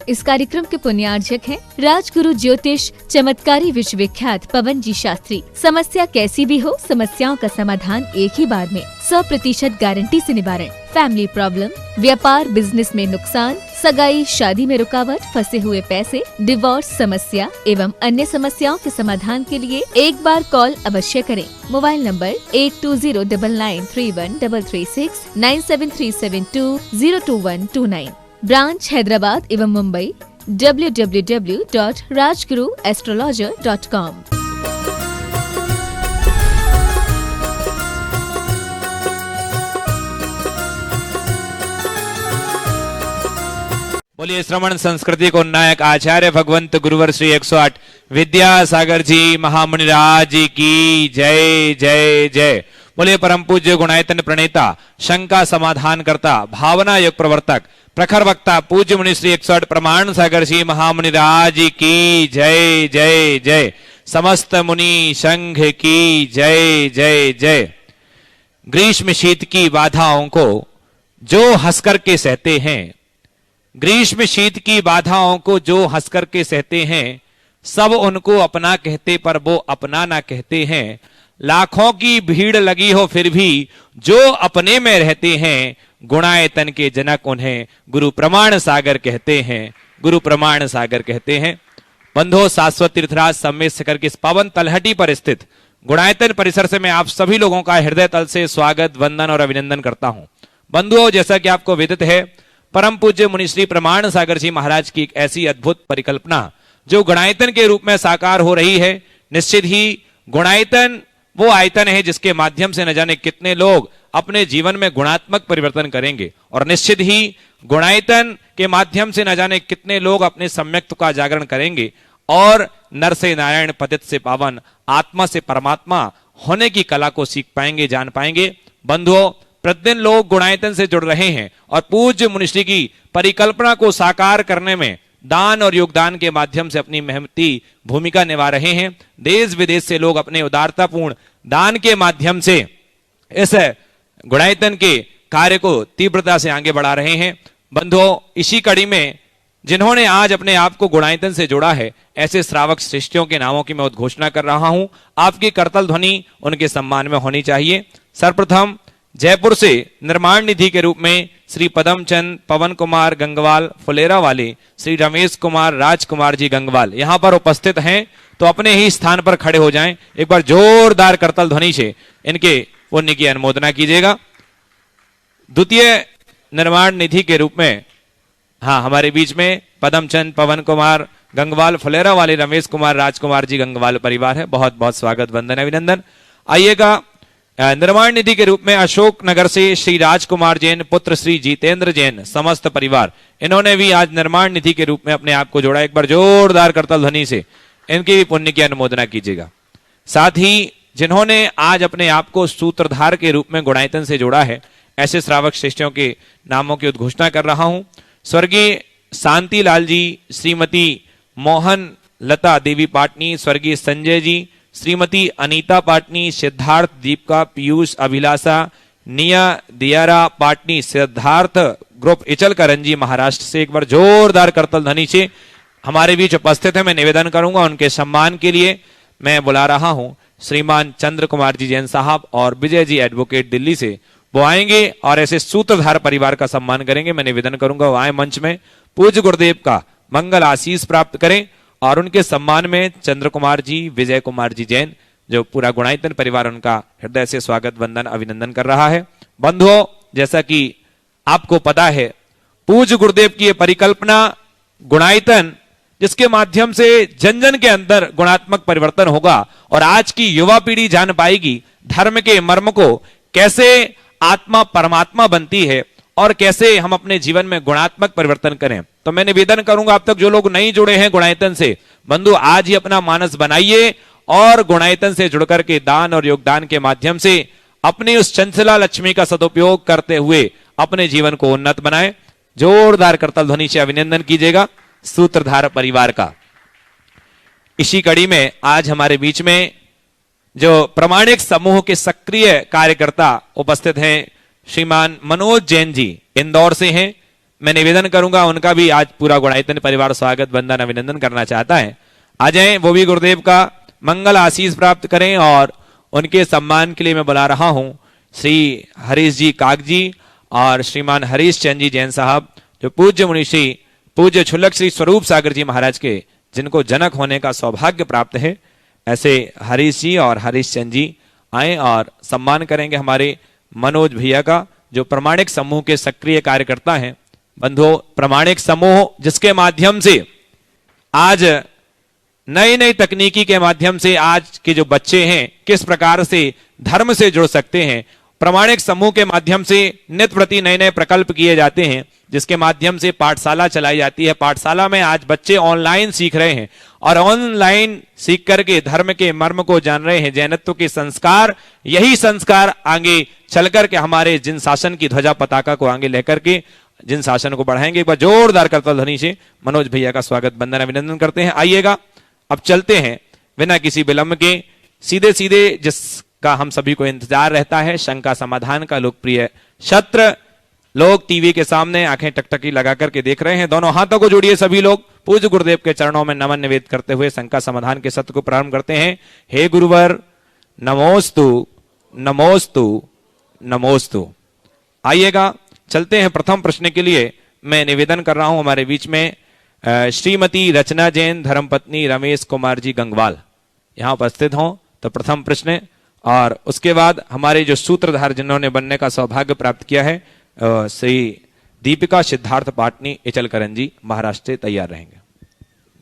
इस कार्यक्रम के पुण्यार्जक हैं राजगुरु ज्योतिष चमत्कारी विश्वविख्यात पवन जी शास्त्री। समस्या कैसी भी हो, समस्याओं का समाधान एक ही बार में, 100% गारंटी से निवारण। फैमिली प्रॉब्लम, व्यापार बिजनेस में नुकसान, सगाई शादी में रुकावट, फंसे हुए पैसे, डिवोर्स समस्या एवं अन्य समस्याओं के समाधान के लिए एक बार कॉल अवश्य करें। Mobile number 8209931336 9737202129। ब्रांच हैदराबाद एवं मुंबई www.rajguruastrologer.com। बोलिए श्रवण संस्कृति को नायक आचार्य भगवंत गुरुवर श्री 108 विद्यासागर जी महामुनिराज की जय जय जय। बोलिए परम पूज्य गुणायतन प्रणेता, शंका समाधान करता, भावना योग प्रवर्तक, प्रखर वक्ता पूज्य मुनि श्री 108 प्रमाण सागर जी महामुनिराज की जय जय जय। समस्त मुनि संघ की जय जय जय। ग्रीष्म शीत की बाधाओं को जो हंसकर के सहते हैं, ग्रीष्म शीत की बाधाओं को जो हंसकर के सहते हैं, सब उनको अपना कहते पर वो अपना ना कहते हैं। लाखों की भीड़ लगी हो फिर भी जो अपने में रहते हैं, गुणायतन के जनक उन्हें गुरु प्रमाण सागर कहते हैं, गुरु प्रमाण सागर कहते हैं। बंधो, शाश्वत तीर्थराज सम्मेत शिखर की इस पावन तलहटी पर स्थित गुणायतन परिसर से मैं आप सभी लोगों का हृदय तल से स्वागत, वंदन और अभिनंदन करता हूं। बंधुओं, जैसा कि आपको विदित है, परम पूज्य मुनिश्री प्रमाण सागर जी महाराज की एक ऐसी अद्भुत परिकल्पना जो गुणायतन के रूप में साकार हो रही है। निश्चित ही गुणायतन वो आयतन है जिसके माध्यम से न जाने कितने लोग अपने जीवन में गुणात्मक परिवर्तन करेंगे, और निश्चित ही गुणायतन के माध्यम से न जाने कितने लोग अपने सम्यक्त्व का जागरण करेंगे और नर से नारायण, पतित से पावन, आत्मा से परमात्मा होने की कला को सीख पाएंगे, जान पाएंगे। बंधुओं, प्रतिदिन लोग गुणायतन से जुड़ रहे हैं और पूज्य मुनिश्री की परिकल्पना को साकार करने में दान और योगदान के माध्यम से अपनी मेहनती भूमिका निभा रहे हैं। देश विदेश से लोग अपने उदारतापूर्ण दान के माध्यम से इस गुणायतन के कार्य को तीव्रता से आगे बढ़ा रहे हैं। बंधुओं, इसी कड़ी में जिन्होंने आज अपने आप को गुणायतन से जोड़ा है, ऐसे श्रावक श्रेष्ठियों के नामों की मैं उद्घोषणा कर रहा हूं। आपकी करतल ध्वनि उनके सम्मान में होनी चाहिए। सर्वप्रथम जयपुर से निर्माण निधि के रूप में श्री पदमचंद पवन कुमार गंगवाल फुलेरा वाले श्री रमेश कुमार राजकुमार जी गंगवाल यहां पर उपस्थित हैं, तो अपने ही स्थान पर खड़े हो जाएं। एक बार जोरदार करतल ध्वनि से इनके पुण्य की अनुमोदना कीजिएगा। द्वितीय निर्माण निधि के रूप में हमारे बीच में पदमचंद पवन कुमार गंगवाल फुलेरा वाले रमेश कुमार राजकुमार जी गंगवाल परिवार है। बहुत बहुत स्वागत, वंदन, अभिनंदन। आइएगा निर्माण निधि के रूप में अशोक नगर से श्री राजकुमार जैन पुत्र श्री जितेंद्र जैन समस्त परिवार, इन्होंने भी आज निर्माण निधि के रूप में अपने आप को जोड़ा। एक बार जोरदार करतल ध्वनि से इनकी भी पुण्य की अनुमोदना कीजिएगा। साथ ही जिन्होंने आज अपने आप को सूत्रधार के रूप में गुणायतन से जोड़ा है, ऐसे श्रावक श्रेष्ठियों के नामों की उद्घोषणा कर रहा हूं। स्वर्गीय शांति लाल जी, श्रीमती मोहन लता देवी पाटनी, स्वर्गीय संजय जी, श्रीमती अनीता पाटनी, सिद्धार्थ दीपिका पीयूष अभिलाषा, निया दियारा पाटनी, सिद्धार्थ ग्रुप इचल करंजी महाराष्ट्र से एक बार जोरदार करतल ध्वनि से हमारे बीच उपस्थित है। मैं निवेदन करूंगा, उनके सम्मान के लिए मैं बुला रहा हूं श्रीमान चंद्र कुमार जी जैन साहब और विजय जी एडवोकेट दिल्ली से। वो आएंगे और ऐसे सूत्रधार परिवार का सम्मान करेंगे। मैं निवेदन करूंगा वो आए मंच में, पूज्य गुरुदेव का मंगल आशीष प्राप्त करें और उनके सम्मान में चंद्र कुमार जी, विजय कुमार जी जैन, जो पूरा गुणायतन परिवार उनका हृदय से स्वागत, वंदन, अभिनंदन कर रहा है। बंधुओं, जैसा कि आपको पता है, पूज्य गुरुदेव की यह परिकल्पना गुणायतन, जिसके माध्यम से जन जन के अंदर गुणात्मक परिवर्तन होगा और आज की युवा पीढ़ी जान पाएगी धर्म के मर्म को, कैसे आत्मा परमात्मा बनती है और कैसे हम अपने जीवन में गुणात्मक परिवर्तन करें। तो मैं निवेदन करूंगा, अब तक जो लोग नहीं जुड़े हैं गुणायतन से, बंधु आज ही अपना मानस बनाइए और गुणायतन से जुड़कर के दान और योगदान के माध्यम से अपनी उस चंचला लक्ष्मी का सदुपयोग करते हुए अपने जीवन को उन्नत बनाएं। जोरदार करतल ध्वनि से अभिनंदन कीजिएगा सूत्रधार परिवार का। इसी कड़ी में आज हमारे बीच में जो प्रमाणिक समूह के सक्रिय कार्यकर्ता उपस्थित हैं, श्रीमान मनोज जैन जी इंदौर से हैं। मैं निवेदन करूंगा, उनका भी आज पूरा गुणायतन परिवार स्वागत वंदन अभिनंदन करना चाहता है। आ जाएं, वो भी गुरुदेव का मंगल आशीष प्राप्त करें। और उनके सम्मान के लिए मैं बुला रहा हूं श्री हरीश जी काक जी और श्रीमान हरीश चंद जी जैन साहब, जो पूज्य मुनिश्री पूज्य छुल्लक श्री स्वरूप सागर जी महाराज के जिनको जनक होने का सौभाग्य प्राप्त है, ऐसे हरीश जी और हरीश चंद जी आए और सम्मान करेंगे हमारे मनोज भैया का, जो प्रमाणिक समूह के सक्रिय कार्यकर्ता हैं। बंधुओं, प्रमाणिक समूह जिसके माध्यम से आज नई नई तकनीकी के माध्यम से आज के जो बच्चे हैं किस प्रकार से धर्म से जुड़ सकते हैं, प्रमाणिक समूह के माध्यम से नित्य प्रति नए नए प्रकल्प किए जाते हैं, जिसके माध्यम से पाठशाला चलाई जाती है। पाठशाला में आज बच्चे ऑनलाइन सीख रहे हैं और ऑनलाइन सीख करके धर्म के मर्म को जान रहे हैं, जैनत्व के संस्कार, यही संस्कार आगे चल करके हमारे जिन शासन की ध्वजा पताका को आगे लेकर के जिन शासन को बढ़ाएंगे। एक बार जोरदार करतल ध्वनि से मनोज भैया का स्वागत वंदन अभिनंदन करते हैं। आइएगा, अब चलते हैं बिना किसी विलंब के सीधे सीधे जिसका हम सभी को इंतजार रहता है, शंका समाधान का लोकप्रिय सत्र। लोग टीवी के सामने आंखें टकटकी लगा करके देख रहे हैं, दोनों हाथों को जोड़िए सभी लोग, पूज्य गुरुदेव के चरणों में नमन निवेद करते हुए शंका समाधान के सत्र को प्रारंभ करते हैं। हे गुरुवर नमोस्तु नमोस्तु नमोस्तु। आइएगा, चलते हैं प्रथम प्रश्न के लिए। मैं निवेदन कर रहा हूं हमारे बीच में श्रीमती रचना जैन धर्मपत्नी रमेश कुमार जी गंगवाल यहां उपस्थित हों तो प्रथम प्रश्न, और उसके बाद हमारे जो सूत्रधार जिन्होंने बनने का सौभाग्य प्राप्त किया है श्री दीपिका सिद्धार्थ पाटनी इचलकरंजी जी महाराष्ट्र से तैयार रहेंगे।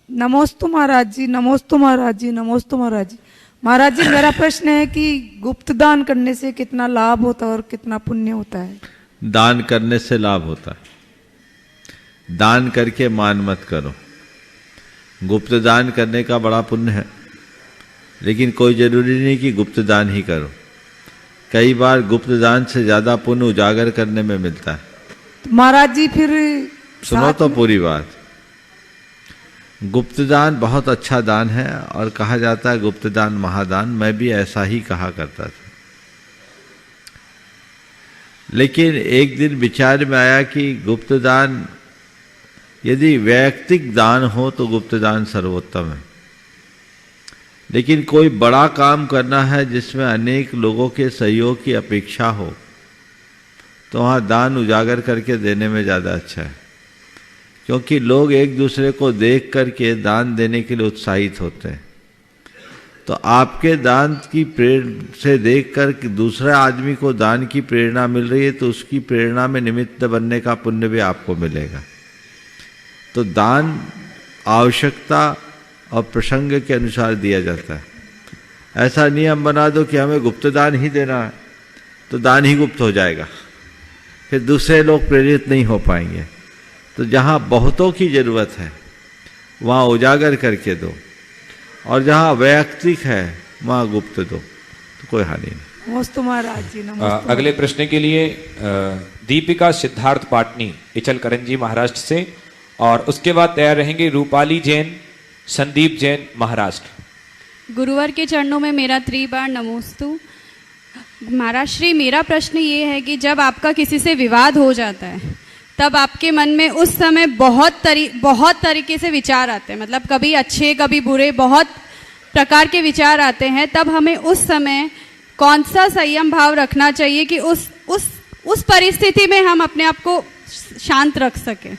नमोस्तु महाराज जी, नमोस्तु महाराज जी, नमोस्तु महाराज जी। महाराज जी, मेरा प्रश्न है कि गुप्त दान करने से कितना लाभ होता है और कितना पुण्य होता है? दान करने से लाभ होता है। दान करके मान मत करो। गुप्त दान करने का बड़ा पुण्य है, लेकिन कोई जरूरी नहीं कि गुप्त दान ही करो। कई बार गुप्त दान से ज्यादा पुण्य उजागर करने में मिलता है। तो महाराज जी फिर सुनो तो पूरी बात। गुप्त दान बहुत अच्छा दान है और कहा जाता है गुप्त दान महादान। मैं भी ऐसा ही कहा करता था, लेकिन एक दिन विचार में आया कि गुप्त दान यदि वैयक्तिक दान हो तो गुप्त दान सर्वोत्तम है, लेकिन कोई बड़ा काम करना है जिसमें अनेक लोगों के सहयोग की अपेक्षा हो तो वहाँ दान उजागर करके देने में ज़्यादा अच्छा है, क्योंकि लोग एक दूसरे को देख करके दान देने के लिए उत्साहित होते हैं। तो आपके दान की प्रेरणा से देखकर कि दूसरा आदमी को दान की प्रेरणा मिल रही है तो उसकी प्रेरणा में निमित्त बनने का पुण्य भी आपको मिलेगा। तो दान आवश्यकता और प्रसंग के अनुसार दिया जाता है। ऐसा नियम बना दो कि हमें गुप्त दान ही देना है तो दान ही गुप्त हो जाएगा, फिर दूसरे लोग प्रेरित नहीं हो पाएंगे। तो जहाँ बहुतों की जरूरत है वहाँ उजागर करके दो, और जहाँ वैयक्तिक है वहाँ गुप्त दो, तो कोई हानि नहीं। नमस्ते महाराज जी, नमस्ते। अगले प्रश्न के लिए दीपिका सिद्धार्थ पाटनी इचलकरंजी महाराष्ट्र से, और उसके बाद तैयार रहेंगे रूपाली जैन संदीप जैन महाराष्ट्र। गुरुवर के चरणों में मेरा 3 बार नमोस्तु। महाराज श्री, मेरा प्रश्न ये है कि जब आपका किसी से विवाद हो जाता है तब आपके मन में उस समय बहुत तरीके से विचार आते हैं, मतलब कभी अच्छे कभी बुरे, बहुत प्रकार के विचार आते हैं। तब हमें उस समय कौन सा संयम भाव रखना चाहिए कि उस परिस्थिति में हम अपने आप को शांत रख सकें?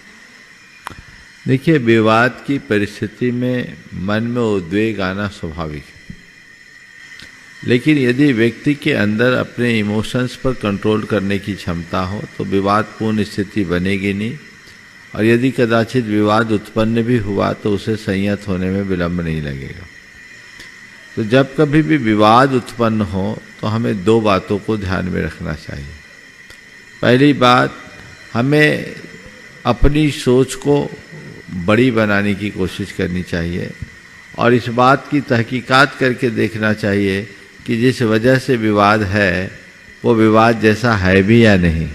देखिए, विवाद की परिस्थिति में मन में उद्वेग आना स्वाभाविक है, लेकिन यदि व्यक्ति के अंदर अपने इमोशंस पर कंट्रोल करने की क्षमता हो तो विवादपूर्ण स्थिति बनेगी नहीं, और यदि कदाचित विवाद उत्पन्न भी हुआ तो उसे संयत होने में विलंब नहीं लगेगा। तो जब कभी भी विवाद उत्पन्न हो तो हमें 2 बातों को ध्यान में रखना चाहिए। पहली बात, हमें अपनी सोच को बड़ी बनाने की कोशिश करनी चाहिए और इस बात की तहकीकात करके देखना चाहिए कि जिस वजह से विवाद है वो विवाद जैसा है भी या नहीं।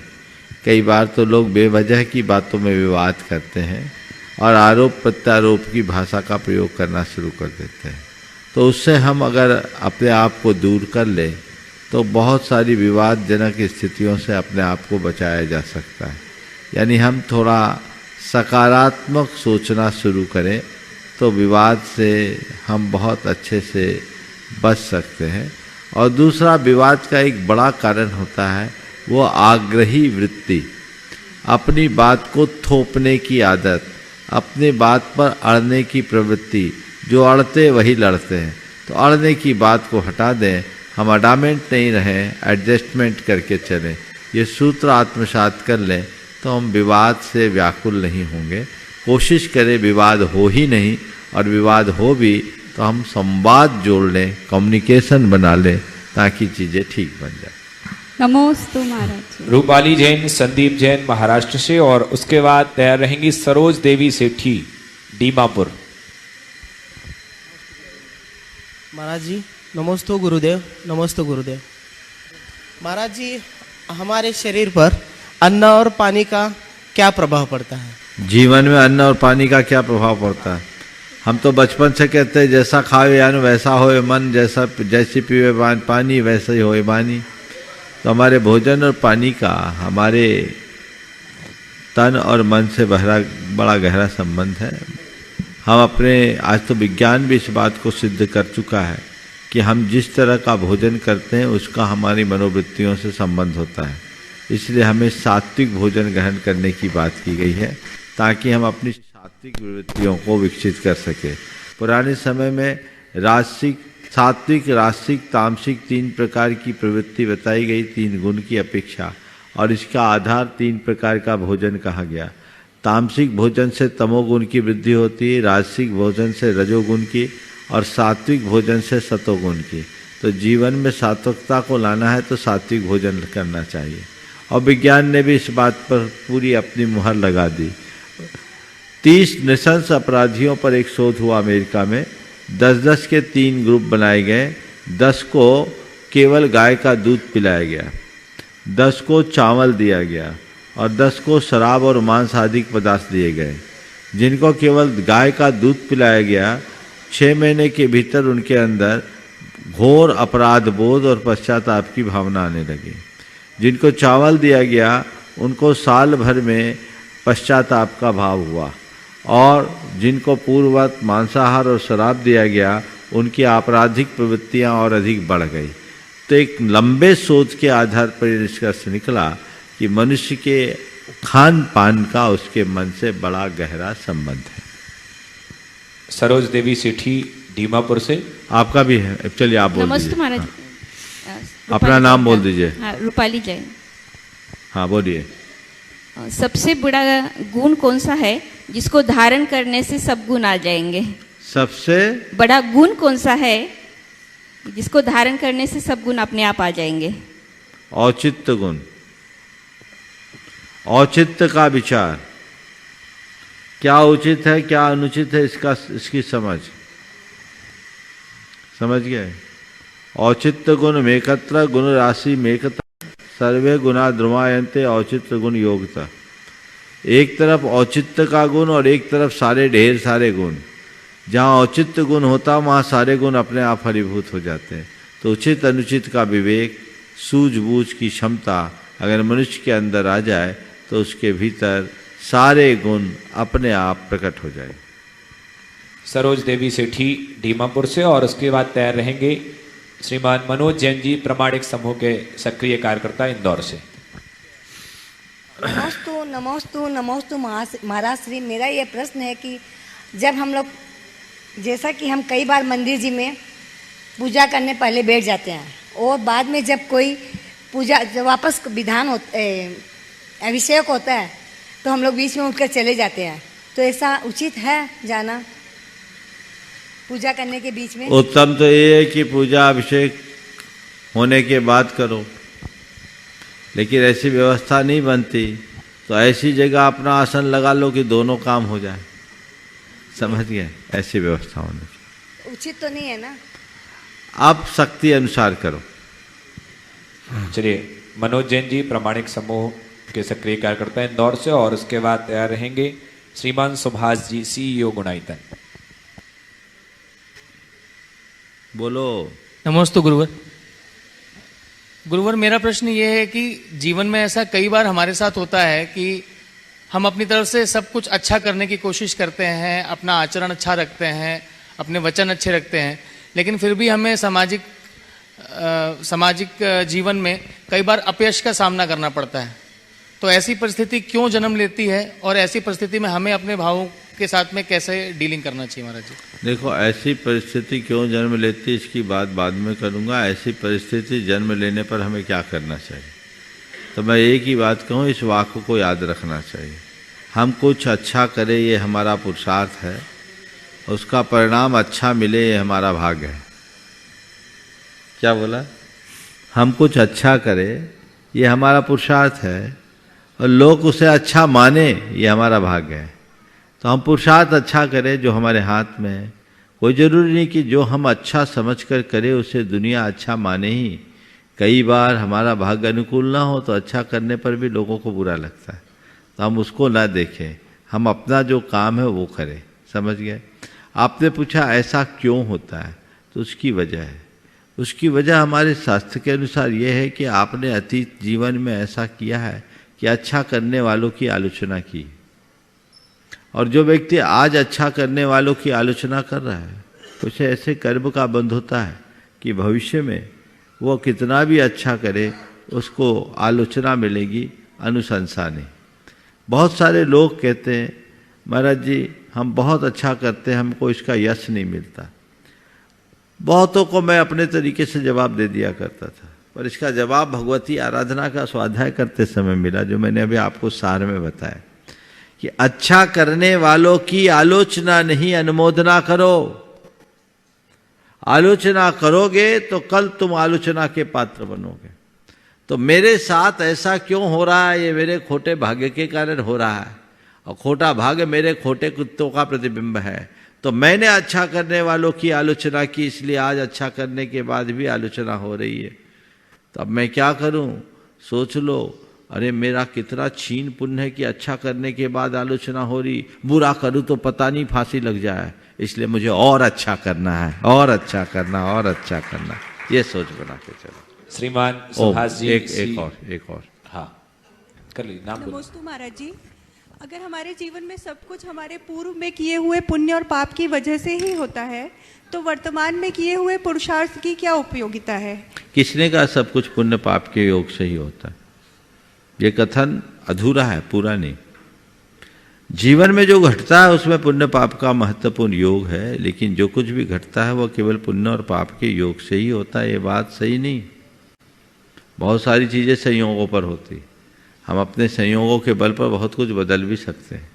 कई बार तो लोग बेवजह की बातों में विवाद करते हैं और आरोप प्रत्यारोप की भाषा का प्रयोग करना शुरू कर देते हैं। तो उससे हम अगर अपने आप को दूर कर लें तो बहुत सारी विवादजनक स्थितियों से अपने आप को बचाया जा सकता है। यानी हम थोड़ा सकारात्मक सोचना शुरू करें तो विवाद से हम बहुत अच्छे से बच सकते हैं। और दूसरा विवाद का एक बड़ा कारण होता है वो आग्रही वृत्ति, अपनी बात को थोपने की आदत, अपनी बात पर अड़ने की प्रवृत्ति। जो अड़ते वही लड़ते हैं, तो अड़ने की बात को हटा दें, हम अडामेंट नहीं रहें, एडजस्टमेंट करके चलें। ये सूत्र आत्मसात कर लें तो हम विवाद से व्याकुल नहीं होंगे। कोशिश करें विवाद हो ही नहीं, और विवाद हो भी तो हम संवाद जोड़ लें, कम्युनिकेशन बना लें, ताकि चीज़ें ठीक बन जाए। नमोस्तु महाराज जी। रूपाली जैन, संदीप जैन महाराष्ट्र से, और उसके बाद तैयार रहेंगी सरोज देवी सेठी दीमापुर। महाराज जी नमोस्तु गुरुदेव, नमोस्तु गुरुदेव। महाराज जी, हमारे शरीर पर अन्न और पानी का क्या प्रभाव पड़ता है? जीवन में अन्न और पानी का क्या प्रभाव पड़ता है? हम तो बचपन से कहते हैं जैसा खावे यान वैसा होए मन, जैसी पीवे पानी वैसा ही होए वाणी। तो हमारे भोजन और पानी का हमारे तन और मन से बड़ा गहरा संबंध है। हम अपने, आज तो विज्ञान भी इस बात को सिद्ध कर चुका है कि हम जिस तरह का भोजन करते हैं उसका हमारी मनोवृत्तियों से संबंध होता है। इसलिए हमें सात्विक भोजन ग्रहण करने की बात की गई है, ताकि हम अपनी सात्विक प्रवृत्तियों को विकसित कर सके। पुराने समय में सात्विक, रासिक, तामसिक 3 प्रकार की प्रवृत्ति बताई गई, 3 गुण की अपेक्षा, और इसका आधार 3 प्रकार का भोजन कहा गया। तामसिक भोजन से तमोगुण की वृद्धि होती है, राजसिक भोजन से रजोगुण की, और सात्विक भोजन से सतोगुण की। तो जीवन में सात्विकता को लाना है तो सात्विक भोजन करना चाहिए। और विज्ञान ने भी इस बात पर पूरी अपनी मुहर लगा दी। 30 नृशंस अपराधियों पर एक शोध हुआ अमेरिका में। 10-10 के 3 ग्रुप बनाए गए। 10 को केवल गाय का दूध पिलाया गया, 10 को चावल दिया गया, और 10 को शराब और मांस आदि पदार्थ दिए गए। जिनको केवल गाय का दूध पिलाया गया, 6 महीने के भीतर उनके अंदर घोर अपराध बोध और पश्चाताप की भावना आने लगी। जिनको चावल दिया गया उनको साल भर में पश्चाताप का भाव हुआ, और जिनको पूर्ववत मांसाहार और शराब दिया गया उनकी आपराधिक प्रवृत्तियां और अधिक बढ़ गई। तो एक लंबे शोध के आधार पर यह निष्कर्ष निकला कि मनुष्य के खान पान का उसके मन से बड़ा गहरा संबंध है। सरोज देवी सेठी दीमापुर से, आपका भी है, चलिए आप बोल नमस्ते दीजिए। महाराज। हाँ। अपना नाम बोल दीजिए। हाँ, रूपाली जैन। हाँ बोलिए। सबसे बड़ा गुण कौन सा है जिसको धारण करने से सब गुण आ जाएंगे? सबसे बड़ा गुण कौन सा है जिसको धारण करने से सब गुण अपने आप आ जाएंगे? औचित्य गुण, औचित्य का विचार, क्या उचित है क्या अनुचित है इसकी समझ गए। औचित्य गुण मेकत्र गुण राशि मेकत्र सर्वे गुणा द्रुमायन्ते औचित्य गुण योगता। एक तरफ औचित्य का गुण और एक तरफ सारे ढेर सारे गुण। जहाँ औचित्य गुण होता वहाँ सारे गुण अपने आप फलीभूत हो जाते हैं। तो उचित अनुचित का विवेक, सूझबूझ की क्षमता अगर मनुष्य के अंदर आ जाए तो उसके भीतर सारे गुण अपने आप प्रकट हो जाए। सरोज देवी सेठी दीमापुर से, और उसके बाद तैयार रहेंगे श्रीमान मनोज जैन जी, प्रामाणिक समूह के सक्रिय कार्यकर्ता इंदौर से। नमोस्तु नमोस्तु नमोस्तु महाराज श्री। मेरा ये प्रश्न है कि जब हम लोग, जैसा कि हम कई बार मंदिर जी में पूजा करने पहले बैठ जाते हैं, और बाद में जब कोई पूजा जब वापस विधान अभिषेक होता है तो हम लोग बीच में उठकर चले जाते हैं, तो ऐसा उचित है जाना पूजा करने के बीच में? उत्तम तो ये है कि पूजा अभिषेक होने के बाद करो, लेकिन ऐसी व्यवस्था नहीं बनती तो ऐसी जगह अपना आसन लगा लो कि दोनों काम हो जाए। समझ गए? ऐसी व्यवस्था होनी चाहिए। उचित तो नहीं है ना? आप शक्ति अनुसार करो। चलिए, मनोज जैन जी प्रामाणिक समूह के सक्रिय कार्यकर्ता इंदौर से, और उसके बाद तैयार रहेंगे श्रीमान सुभाष जी, सीईओ गुणायतन। बोलो। नमस्ते गुरुवर। गुरुवर, मेरा प्रश्न ये है कि जीवन में ऐसा कई बार हमारे साथ होता है कि हम अपनी तरफ से सब कुछ अच्छा करने की कोशिश करते हैं, अपना आचरण अच्छा रखते हैं, अपने वचन अच्छे रखते हैं, लेकिन फिर भी हमें सामाजिक जीवन में कई बार अपयश का सामना करना पड़ता है। तो ऐसी परिस्थिति क्यों जन्म लेती है और ऐसी परिस्थिति में हमें अपने भावों के साथ में कैसे डीलिंग करना चाहिए महाराज जी? देखो, ऐसी परिस्थिति क्यों जन्म लेती है इसकी बात बाद में करूँगा। ऐसी परिस्थिति जन्म लेने पर हमें क्या करना चाहिए, तो मैं एक ही बात कहूँ, इस वाक्य को याद रखना चाहिए। हम कुछ अच्छा करें ये हमारा पुरुषार्थ है, उसका परिणाम अच्छा मिले ये हमारा भाग्य है। क्या बोला? हम कुछ अच्छा करें ये हमारा पुरुषार्थ है और लोग उसे अच्छा माने ये हमारा भाग्य है। तो हम पुरुषार्थ अच्छा करें जो हमारे हाथ में है। कोई ज़रूरी नहीं कि जो हम अच्छा समझकर करें उसे दुनिया अच्छा माने ही। कई बार हमारा भाग्य अनुकूल ना हो तो अच्छा करने पर भी लोगों को बुरा लगता है, तो हम उसको ना देखें, हम अपना जो काम है वो करें। समझ गए? आपने पूछा ऐसा क्यों होता है, तो उसकी वजह है। उसकी वजह हमारे शास्त्र के अनुसार ये है कि आपने अतीत जीवन में ऐसा किया है कि अच्छा करने वालों की आलोचना की, और जो व्यक्ति आज अच्छा करने वालों की आलोचना कर रहा है तो उसे ऐसे कर्म का बंध होता है कि भविष्य में वो कितना भी अच्छा करे उसको आलोचना मिलेगी, अनुशंसा नहीं। बहुत सारे लोग कहते हैं महाराज जी हम बहुत अच्छा करते हैं, हमको इसका यश नहीं मिलता। बहुतों को मैं अपने तरीके से जवाब दे दिया करता था, पर इसका जवाब भगवती आराधना का स्वाध्याय करते समय मिला, जो मैंने अभी आपको सार में बताया कि अच्छा करने वालों की आलोचना नहीं, अनुमोदना करो। आलोचना करोगे तो कल तुम आलोचना के पात्र बनोगे। तो मेरे साथ ऐसा क्यों हो रहा है, ये मेरे खोटे भाग्य के कारण हो रहा है, और खोटा भाग्य मेरे खोटे कुत्तों का प्रतिबिंब है। तो मैंने अच्छा करने वालों की आलोचना की, इसलिए आज अच्छा करने के बाद भी आलोचना हो रही है। तो अब मैं क्या करूं? सोच लो, अरे मेरा कितना छीन पुण्य है कि अच्छा करने के बाद आलोचना हो रही, बुरा करूं तो पता नहीं फांसी लग जाए, इसलिए मुझे और अच्छा करना है, और अच्छा करना, और अच्छा करना, ये सोच बना के चलो। श्रीमान सुभाष जी, एक और हाँ कर ली नाम। नमस्ते महाराज जी, अगर हमारे जीवन में सब कुछ हमारे पूर्व में किए हुए पुण्य और पाप की वजह से ही होता है, तो वर्तमान में किए हुए पुरुषार्थ की क्या उपयोगिता है? किसने कहा सब कुछ पुण्य पाप के योग से ही होता है? ये कथन अधूरा है, पूरा नहीं। जीवन में जो घटता है उसमें पुण्य पाप का महत्वपूर्ण योग है, लेकिन जो कुछ भी घटता है वो केवल पुण्य और पाप के योग से ही होता है, ये बात सही नहीं। बहुत सारी चीज़ें संयोगों पर होती, हम अपने संयोगों के बल पर बहुत कुछ बदल भी सकते हैं।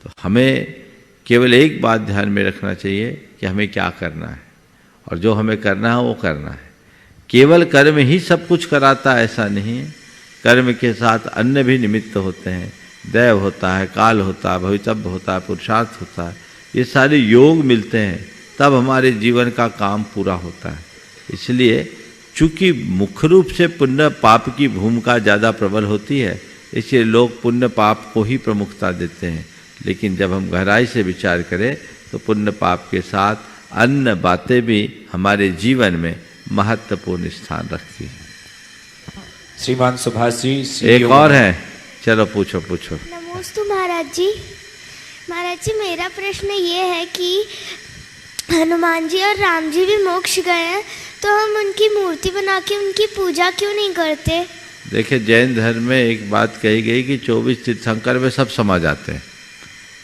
तो हमें केवल एक बात ध्यान में रखना चाहिए कि हमें क्या करना है, और जो हमें करना है वो करना है। केवल कर्म ही सब कुछ कराता है ऐसा नहीं है, कर्म के साथ अन्य भी निमित्त होते हैं। दैव होता है, काल होता है, भवितव्य होता है, पुरुषार्थ होता है, ये सारे योग मिलते हैं तब हमारे जीवन का काम पूरा होता है। इसलिए चूँकि मुख्य रूप से पुण्य पाप की भूमिका ज़्यादा प्रबल होती है, इसलिए लोग पुण्य पाप को ही प्रमुखता देते हैं। लेकिन जब हम गहराई से विचार करें तो पुण्य पाप के साथ अन्य बातें भी हमारे जीवन में महत्वपूर्ण स्थान रखती हैं। श्रीमान सुभाष जी, एक और है, चलो पूछो। नमस्ते महाराज जी। महाराज जी मेरा प्रश्न ये है कि हनुमान जी और राम जी भी मोक्ष गए हैं, तो हम उनकी मूर्ति बना के उनकी पूजा क्यों नहीं करते? देखिए, जैन धर्म में एक बात कही गई कि 24 तीर्थंकर में सब समा जाते हैं।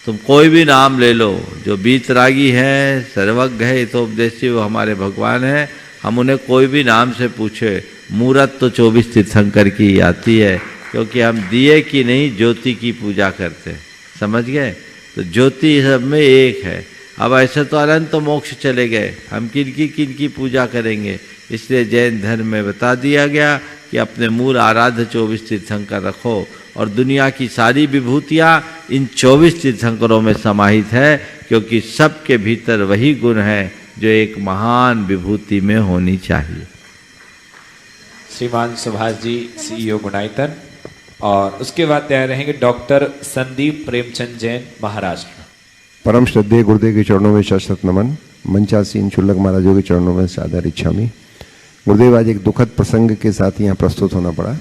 तुम कोई भी नाम ले लो, जो बीतरागी है, सर्वज्ञ है, हितोपदेशी, वो हमारे भगवान है। हम उन्हें कोई भी नाम से पूछे, मूरत तो 24 तीर्थंकर की आती है, क्योंकि हम दिए की नहीं ज्योति की पूजा करते हैं। समझ गए? तो ज्योति सब में एक है। अब ऐसे तो अनंत मोक्ष चले गए, हम किनकी पूजा करेंगे? इसलिए जैन धर्म में बता दिया गया कि अपने मूल आराध्य 24 तीर्थंकर रखो, और दुनिया की सारी विभूतियाँ इन 24 तीर्थंकरों में समाहित है, क्योंकि सबके भीतर वही गुण है जो एक महान विभूति में होनी चाहिए। श्रीमान सुभाष जी, CEO गुणायतन, और उसके बाद तैयार रहेंगे डॉक्टर संदीप प्रेमचंद जैन, महाराष्ट्र। परम श्रद्धेय गुरुदेव के चरणों में शतशत नमन। मंचासीन शुल्लक महाराजों के चरणों में सादर इच्छामि। गुरुदेव, आज एक दुखद प्रसंग के साथ यहाँ प्रस्तुत होना पड़ा।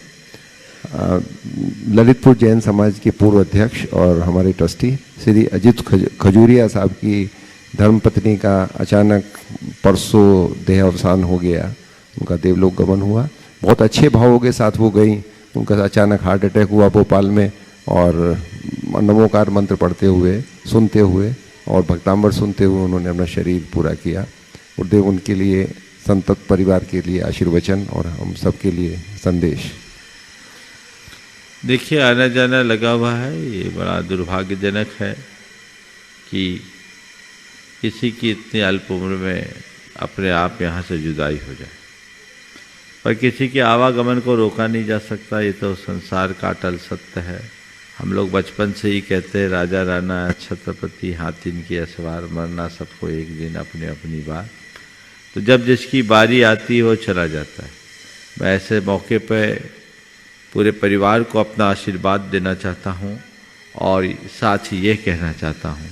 ललितपुर जैन समाज के पूर्व अध्यक्ष और हमारे ट्रस्टी श्री अजित खजूरिया साहब की धर्मपत्नी का अचानक परसों देह अवसान हो गया, उनका देवलोक गमन हुआ। बहुत अच्छे भावों के साथ वो गई, उनका अचानक हार्ट अटैक हुआ भोपाल में, और नमोकार मंत्र पढ़ते हुए, सुनते हुए और भक्तांबर सुनते हुए उन्होंने अपना शरीर पूरा किया। गुरुदेव उनके लिए, संतत परिवार के लिए आशीर्वचन और हम सब के लिए संदेश। देखिए, आना जाना लगा हुआ है, ये बड़ा दुर्भाग्यजनक है कि किसी की इतनी अल्प उम्र में अपने आप यहाँ से जुदाई हो जाए, पर किसी के आवागमन को रोका नहीं जा सकता। ये तो संसार का अटल सत्य है। हम लोग बचपन से ही कहते हैं, राजा राणा छत्रपति हाथिन की असवार, मरना सबको एक दिन अपनी अपनी बार। तो जब जिसकी बारी आती है वो चला जाता है। मैं ऐसे मौके पर पूरे परिवार को अपना आशीर्वाद देना चाहता हूँ और साथ ही ये कहना चाहता हूँ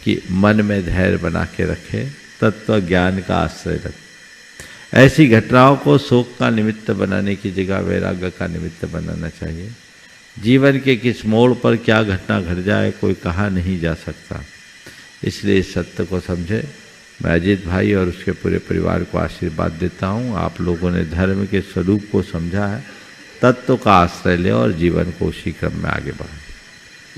कि मन में धैर्य बना के रखे, तत्व ज्ञान का आश्रय रखें। ऐसी घटनाओं को शोक का निमित्त बनाने की जगह वैराग्य का निमित्त बनाना चाहिए। जीवन के किस मोड़ पर क्या घटना घट जाए कोई कहा नहीं जा सकता, इसलिए इस सत्य को समझे। मैं अजीत भाई और उसके पूरे परिवार को आशीर्वाद देता हूँ। आप लोगों ने धर्म के स्वरूप को समझा है, तत्व का आश्रय ले और जीवन को उसी क्रम में आगे बढ़ाए।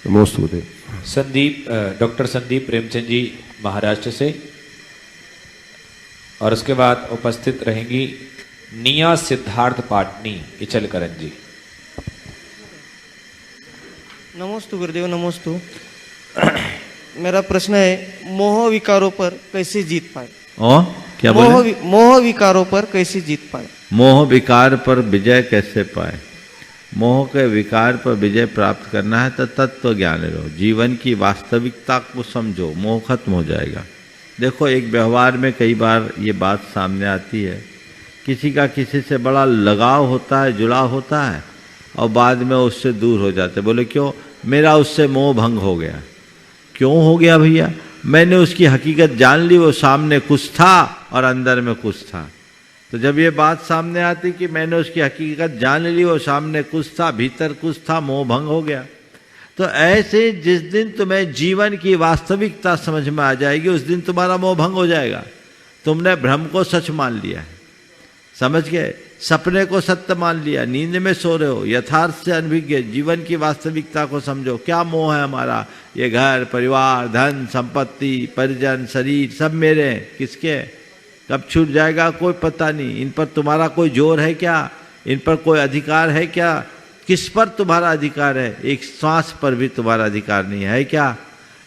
नमस्ते। संदीप, डॉक्टर संदीप प्रेमचंद जी महाराष्ट्र से, और उसके बाद उपस्थित रहेंगी निया सिद्धार्थ पाटनी इचलकरंजी जी। नमोस्तु गुरुदेव, नमोस्तु। मेरा प्रश्न है, मोह विकारों पर कैसे जीत पाए? क्या बोले? मोह विकारों पर कैसे जीत पाए? मोह विकार पर विजय कैसे पाए? मोह के विकार पर विजय प्राप्त करना है तो तत्व ज्ञान लो, जीवन की वास्तविकता को समझो, मोह खत्म हो जाएगा। देखो, एक व्यवहार में कई बार ये बात सामने आती है, किसी का किसी से बड़ा लगाव होता है, जुड़ाव होता है, और बाद में उससे दूर हो जाते। बोले क्यों? मेरा उससे मोह भंग हो गया। क्यों हो गया भैया? मैंने उसकी हकीकत जान ली, वो सामने कुछ था और अंदर में कुछ था। तो जब ये बात सामने आती कि मैंने उसकी हकीकत जान ली, वो सामने कुछ था, भीतर कुछ था, मोह भंग हो गया। तो ऐसे जिस दिन तुम्हें जीवन की वास्तविकता समझ में आ जाएगी, उस दिन तुम्हारा मोह भंग हो जाएगा। तुमने भ्रम को सच मान लिया है, समझ गए? सपने को सत्य मान लिया, नींद में सो रहे हो, यथार्थ से अनभिज्ञ। जीवन की वास्तविकता को समझो। क्या मोह है हमारा? ये घर परिवार, धन संपत्ति, परिजन, शरीर सब मेरे हैं। किसके? कब छूट जाएगा कोई पता नहीं। इन पर तुम्हारा कोई जोर है क्या? इन पर कोई अधिकार है क्या? किस पर तुम्हारा अधिकार है? एक श्वास पर भी तुम्हारा अधिकार नहीं है क्या?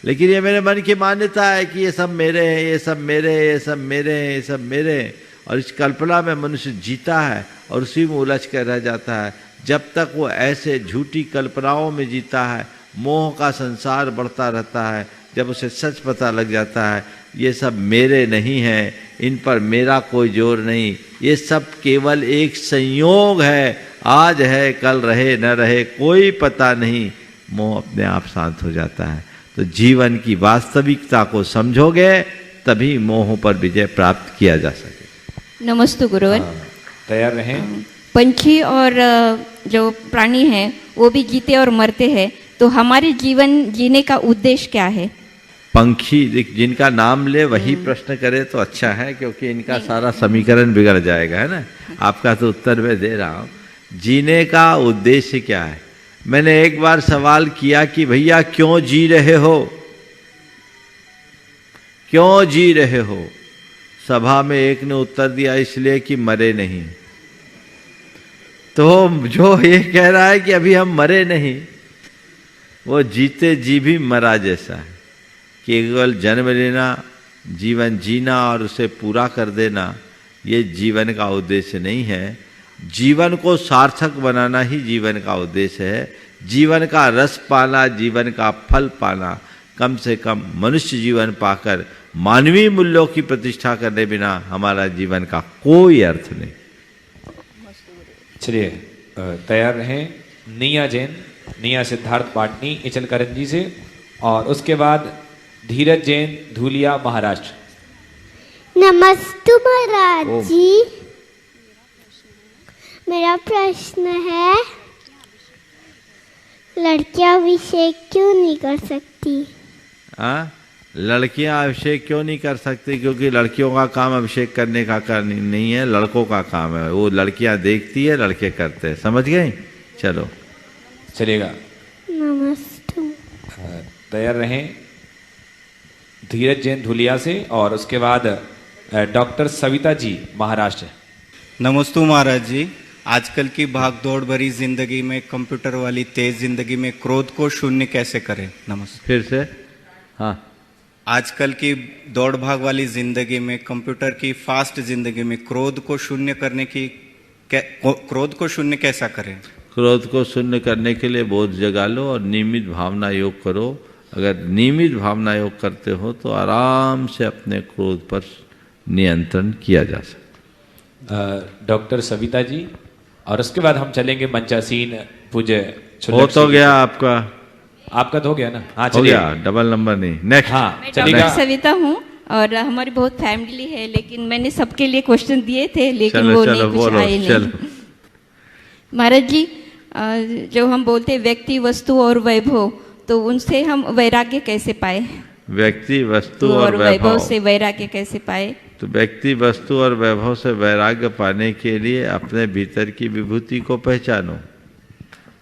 लेकिन ये मेरे मन की मान्यता है कि ये सब मेरे हैं, ये सब मेरे हैं, ये सब मेरे हैं, ये सब मेरे हैं। और इस कल्पना में मनुष्य जीता है और उसी में उलझ कर रह जाता है। जब तक वो ऐसे झूठी कल्पनाओं में जीता है, मोह का संसार बढ़ता रहता है। जब उसे सच पता लग जाता है, ये सब मेरे नहीं हैं, इन पर मेरा कोई जोर नहीं, ये सब केवल एक संयोग है, आज है कल रहे न रहे कोई पता नहीं, मोह अपने आप शांत हो जाता है। तो जीवन की वास्तविकता को समझोगे तभी मोह पर विजय प्राप्त किया जा सके। नमस्ते गुरुवर। तैयार रहें। पंछी और जो प्राणी हैं वो भी जीते और मरते हैं, तो हमारे जीवन जीने का उद्देश्य क्या है? पंछी जिनका नाम ले वही प्रश्न करे तो अच्छा है, क्योंकि इनका सारा समीकरण बिगड़ जाएगा, है ना। आपका तो उत्तर मैं दे रहा हूँ। जीने का उद्देश्य क्या है? मैंने एक बार सवाल किया कि भैया क्यों जी रहे हो, क्यों जी रहे हो? सभा में एक ने उत्तर दिया, इसलिए कि मरे नहीं। तो जो ये कह रहा है कि अभी हम मरे नहीं, वो जीते जी भी मरा जैसा है। केवल जन्म लेना, जीवन जीना और उसे पूरा कर देना, ये जीवन का उद्देश्य नहीं है। जीवन को सार्थक बनाना ही जीवन का उद्देश्य है। जीवन का रस पाना, जीवन का फल पाना। कम से कम मनुष्य जीवन पाकर मानवीय मूल्यों की प्रतिष्ठा करने बिना हमारा जीवन का कोई अर्थ नहीं। चलिए तैयार रहें। निया जैन, निया सिद्धार्थ पाटनी इचलकरंजी से, और उसके बाद धीरज जैन धूलिया महाराष्ट्र। नमस्ते महाराज जी, मेरा प्रश्न है लड़कियां अभिषेक क्यों नहीं कर सकती? लड़कियां अभिषेक क्यों नहीं कर सकती? क्योंकि लड़कियों का काम अभिषेक करने का नहीं है, लड़कों का काम है। वो लड़कियां देखती है, लड़के करते हैं। समझ गए? चलो चलेगा। नमस्ते। तैयार रहें। धीरज जैन धुलिया से और उसके बाद डॉक्टर सविता जी महाराष्ट्र। नमस्ते महाराज जी। आजकल की भाग दौड़ भरी जिंदगी में, कंप्यूटर वाली तेज जिंदगी में क्रोध को शून्य कैसे करें? नमस्ते। फिर से। हाँ। आजकल की दौड़ भाग वाली जिंदगी में, कंप्यूटर की फास्ट जिंदगी में क्रोध को शून्य करने की क्रोध को शून्य कैसा करें? क्रोध को शून्य करने के लिए बोध जगा लो और नियमित भावना योग करो। अगर नियमित भावना योग करते हो तो आराम से अपने क्रोध पर नियंत्रण किया जा सकता। डॉक्टर सविता जी और उसके बाद हम चलेंगे मंचासीन पूज्य। हो तो गया आपका? आपका तो हो गया ना? हाँ हो गया, डबल नंबर नहीं। नेक्स्ट। हाँ मैं चलेगा। डॉक्टर सविता हूँ और हमारी बहुत फैमिली है, लेकिन मैंने सबके लिए क्वेश्चन दिए थे लेकिन वो नहीं कुछ आए नहीं। महाराज जी, जो हम बोलते व्यक्ति, वस्तु और वैभव, तो उनसे हम वैराग्य कैसे पाए? व्यक्ति, वस्तु और वैभव से वैराग्य कैसे पाए? तो व्यक्ति, वस्तु और वैभव से वैराग्य पाने के लिए अपने भीतर की विभूति को पहचानो,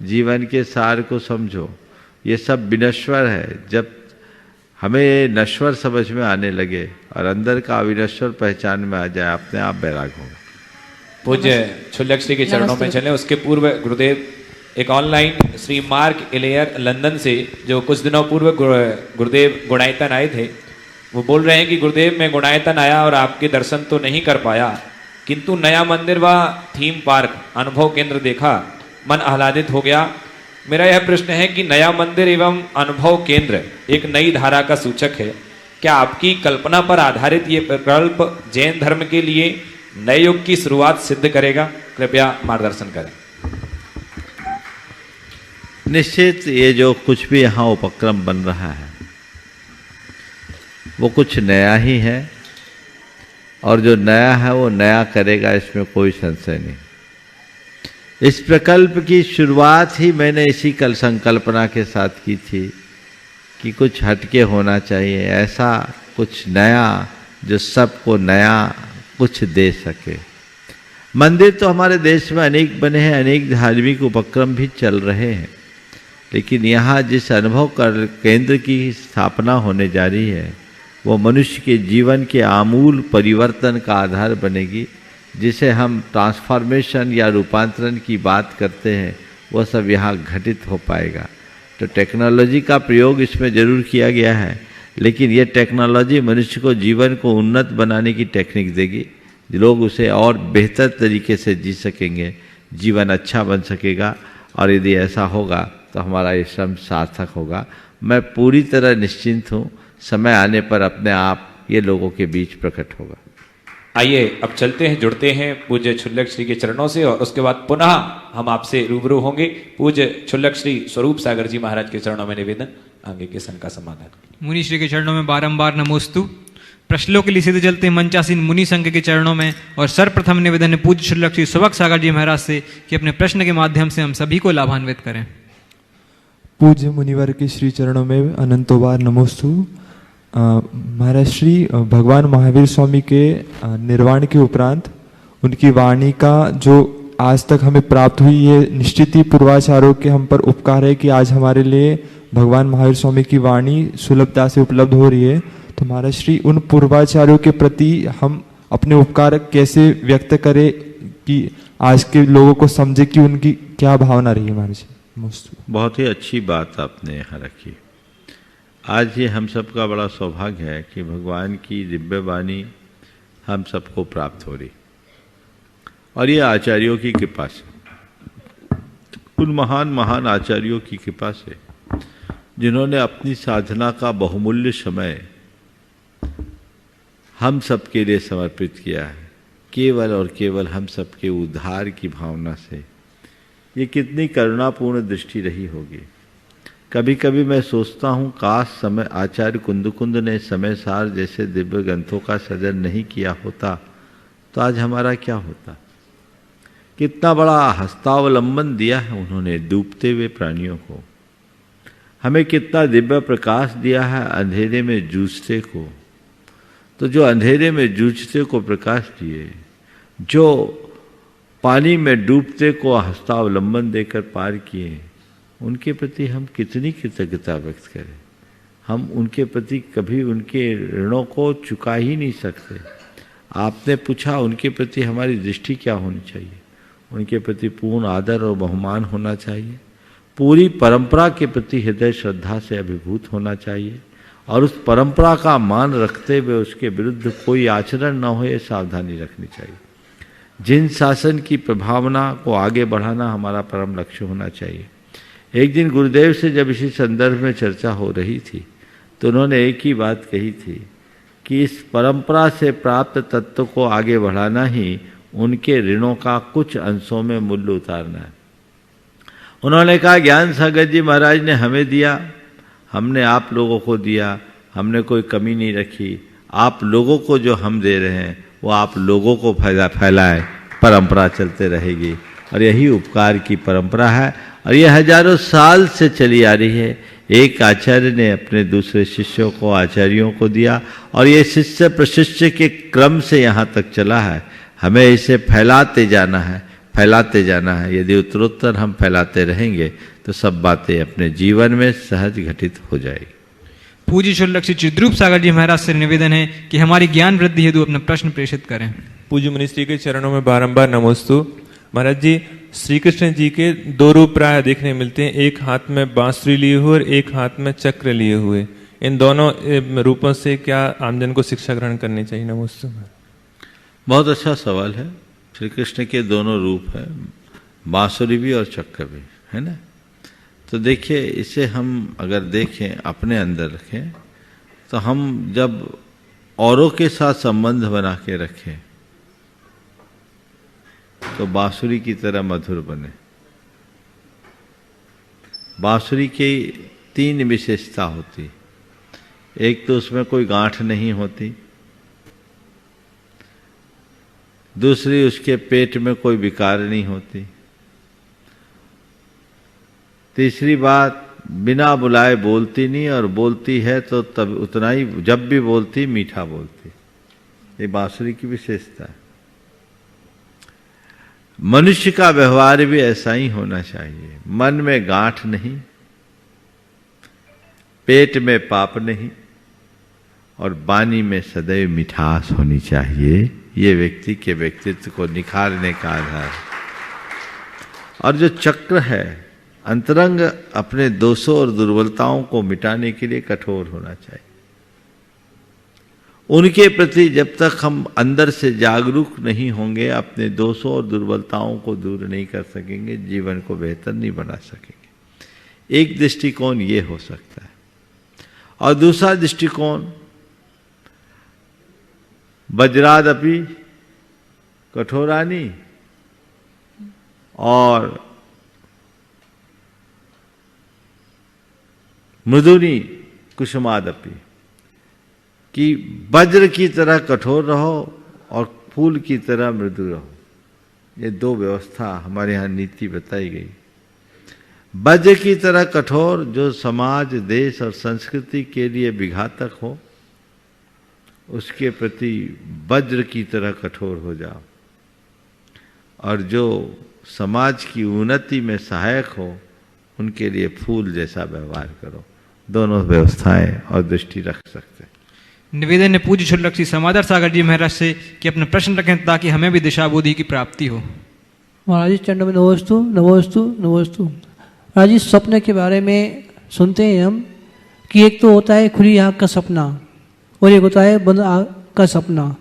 जीवन के सार को समझो। ये सब विनश्वर है। जब हमें नश्वर समझ में आने लगे और अंदर का अविनश्वर पहचान में आ जाए, अपने आप वैराग होगा। पूज्य क्षुल्लक श्री के चरणों में चले। उसके पूर्व गुरुदेव एक ऑनलाइन श्री मार्क इलेयर लंदन से, जो कुछ दिनों पूर्व गुरुदेव गुणायतन आए थे, वो बोल रहे हैं कि गुरुदेव मैं गुणायतन आया और आपके दर्शन तो नहीं कर पाया, किंतु नया मंदिर व थीम पार्क अनुभव केंद्र देखा, मन आह्लादित हो गया। मेरा यह प्रश्न है कि नया मंदिर एवं अनुभव केंद्र एक नई धारा का सूचक है। क्या आपकी कल्पना पर आधारित ये प्रकल्प जैन धर्म के लिए नए युग की शुरुआत सिद्ध करेगा? कृपया मार्गदर्शन करें। निश्चित ये जो कुछ भी यहाँ उपक्रम बन रहा है वो कुछ नया ही है, और जो नया है वो नया करेगा, इसमें कोई संशय नहीं। इस प्रकल्प की शुरुआत ही मैंने इसी कल संकल्पना के साथ की थी कि कुछ हटके होना चाहिए, ऐसा कुछ नया जो सबको नया कुछ दे सके। मंदिर तो हमारे देश में अनेक बने हैं, अनेक धार्मिक उपक्रम भी चल रहे हैं, लेकिन यहाँ जिस अनुभव केंद्र की स्थापना होने जा रही है वो मनुष्य के जीवन के आमूल परिवर्तन का आधार बनेगी। जिसे हम ट्रांसफॉर्मेशन या रूपांतरण की बात करते हैं वो सब यहाँ घटित हो पाएगा। तो टेक्नोलॉजी का प्रयोग इसमें जरूर किया गया है, लेकिन ये टेक्नोलॉजी मनुष्य को जीवन को उन्नत बनाने की टेक्निक देगी। लोग उसे और बेहतर तरीके से जी सकेंगे, जीवन अच्छा बन सकेगा, और यदि ऐसा होगा तो हमारा ये श्रम सार्थक होगा। मैं पूरी तरह निश्चिंत हूँ, समय आने पर अपने आप ये लोगों के बीच प्रकट होगा। आइए अब चलते हैं, जुड़ते हैं पूज्य क्षुल्लक श्री के चरणों से, और उसके बाद पुनः हम आपसे रूबरू होंगे। पूज्य क्षुल्लक श्री स्वरूप सागर जी महाराज के चरणों में निवेदन, आगे के सन का समाधान। मुनि श्री के चरणों में बारंबार नमोस्तु। प्रश्नों के लिए सीधे चलते हैं मंचासीन मुनि संघ के चरणों में, और सर्वप्रथम निवेदन है पूज्य क्षुल्लक श्री स्वरूप सागर जी महाराज से कि अपने प्रश्न के माध्यम से हम सभी को लाभान्वित करें। पूज्य मुनिवर के श्री चरणों में अनंतो बार नमोस्तु। महाराज श्री भगवान महावीर स्वामी के निर्वाण के उपरांत उनकी वाणी का जो आज तक हमें प्राप्त हुई, ये निश्चित ही पूर्वाचारों के हम पर उपकार है कि आज हमारे लिए भगवान महावीर स्वामी की वाणी सुलभता से उपलब्ध हो रही है। तो महाराज श्री उन पूर्वाचार्यों के प्रति हम अपने उपकार कैसे व्यक्त करें कि आज के लोगों को समझे कि उनकी क्या भावना रही है? महाराज बहुत ही अच्छी बात आपने यहाँ रखी। आज ये हम सबका बड़ा सौभाग्य है कि भगवान की दिव्य वाणी हम सबको प्राप्त हो रही, और ये आचार्यों की कृपा से, उन महान महान आचार्यों की कृपा से जिन्होंने अपनी साधना का बहुमूल्य समय हम सबके लिए समर्पित किया है, केवल और केवल हम सबके उद्धार की भावना से। ये कितनी करुणापूर्ण दृष्टि रही होगी। कभी कभी मैं सोचता हूँ काश समय आचार्य कुंदकुंद ने समय सार जैसे दिव्य ग्रंथों का सृजन नहीं किया होता तो आज हमारा क्या होता। कितना बड़ा हस्तावलंबन दिया है उन्होंने डूबते हुए प्राणियों को। हमें कितना दिव्य प्रकाश दिया है अंधेरे में जूझते को। तो जो अंधेरे में जूझते को प्रकाश दिए, जो पानी में डूबते को हस्तावलंबन देकर पार किए, उनके प्रति हम कितनी कृतज्ञता व्यक्त करें। हम उनके प्रति कभी उनके ऋणों को चुका ही नहीं सकते। आपने पूछा उनके प्रति हमारी दृष्टि क्या होनी चाहिए। उनके प्रति पूर्ण आदर और बहुमान होना चाहिए। पूरी परंपरा के प्रति हृदय श्रद्धा से अभिभूत होना चाहिए और उस परंपरा का मान रखते हुए उसके विरुद्ध कोई आचरण न हो, ये सावधानी रखनी चाहिए। जिन शासन की प्रभावना को आगे बढ़ाना हमारा परम लक्ष्य होना चाहिए। एक दिन गुरुदेव से जब इसी संदर्भ में चर्चा हो रही थी तो उन्होंने एक ही बात कही थी कि इस परंपरा से प्राप्त तत्व को आगे बढ़ाना ही उनके ऋणों का कुछ अंशों में मूल्य उतारना है। उन्होंने कहा, ज्ञान सागर जी महाराज ने हमें दिया, हमने आप लोगों को दिया, हमने कोई कमी नहीं रखी। आप लोगों को जो हम दे रहे हैं वो आप लोगों को फैलाए, परंपरा चलते रहेगी। और यही उपकार की परंपरा है और ये हजारों साल से चली आ रही है। एक आचार्य ने अपने दूसरे शिष्यों को, आचार्यों को दिया और ये शिष्य प्रशिष्य के क्रम से यहाँ तक चला है। हमें इसे फैलाते जाना है, फैलाते जाना है। यदि उत्तरोत्तर हम फैलाते रहेंगे तो सब बातें अपने जीवन में सहज घटित हो जाएगी। पूज्य शुल्लक श्री चिद्रूप सागर जी महाराज से निवेदन है कि हमारी ज्ञान वृद्धि हेतु अपना प्रश्न प्रेषित करें। पूज्य मुनिश्री के चरणों में बारंबार नमोस्तु। महाराज जी, श्री कृष्ण जी के दो रूप प्राय देखने मिलते हैं, एक हाथ में बांसुरी लिए हुए और एक हाथ में चक्र लिए हुए। इन दोनों रूपों से क्या आमजन को शिक्षा ग्रहण करनी चाहिए? नमोस्तु। बहुत अच्छा सवाल है। श्री कृष्ण के दोनों रूप हैं, बांसुरी भी और चक्र भी, है ना। तो देखिए, इसे हम अगर देखें, अपने अंदर रखें, तो हम जब औरों के साथ संबंध बना के रखें तो बांसुरी की तरह मधुर बने। बांसुरी की 3 विशेषता होती। एक तो उसमें कोई गांठ नहीं होती, दूसरी उसके पेट में कोई विकार नहीं होती, तीसरी बात बिना बुलाए बोलती नहीं और बोलती है तो तब उतना ही, जब भी बोलती मीठा बोलती। ये बांसुरी की विशेषता है। मनुष्य का व्यवहार भी ऐसा ही होना चाहिए। मन में गांठ नहीं, पेट में पाप नहीं और वाणी में सदैव मिठास होनी चाहिए। ये व्यक्ति के व्यक्तित्व को निखारने का आधार है। और जो चक्र है, अंतरंग अपने दोषों और दुर्बलताओं को मिटाने के लिए कठोर होना चाहिए। उनके प्रति जब तक हम अंदर से जागरूक नहीं होंगे, अपने दोषों और दुर्बलताओं को दूर नहीं कर सकेंगे, जीवन को बेहतर नहीं बना सकेंगे। एक दृष्टिकोण ये हो सकता है। और दूसरा दृष्टिकोण, वज्रादपि कठोरानी और मृदुनी कुसुमादपि, कि वज्र की तरह कठोर रहो और फूल की तरह मृदु रहो। ये 2 व्यवस्था हमारे यहाँ नीति बताई गई। वज्र की तरह कठोर, जो समाज, देश और संस्कृति के लिए विघातक हो, उसके प्रति वज्र की तरह कठोर हो जाओ। और जो समाज की उन्नति में सहायक हो, उनके लिए फूल जैसा व्यवहार करो। दोनों व्यवस्थाएं और दृष्टि रख सकते हैं। निवेदन है पूज्य शुल्लक श्री समादर सागर जी महाराज से कि अपना प्रश्न रखें ताकि हमें भी दिशा बोधि की प्राप्ति हो। महाराज जी चंड में नमोस्तु नमोस्तु नमोस्तु। महाराज जी, सपने के बारे में सुनते हैं हम कि एक तो होता है खुली आँख का सपना और एक होता है बंद आँख का सपना।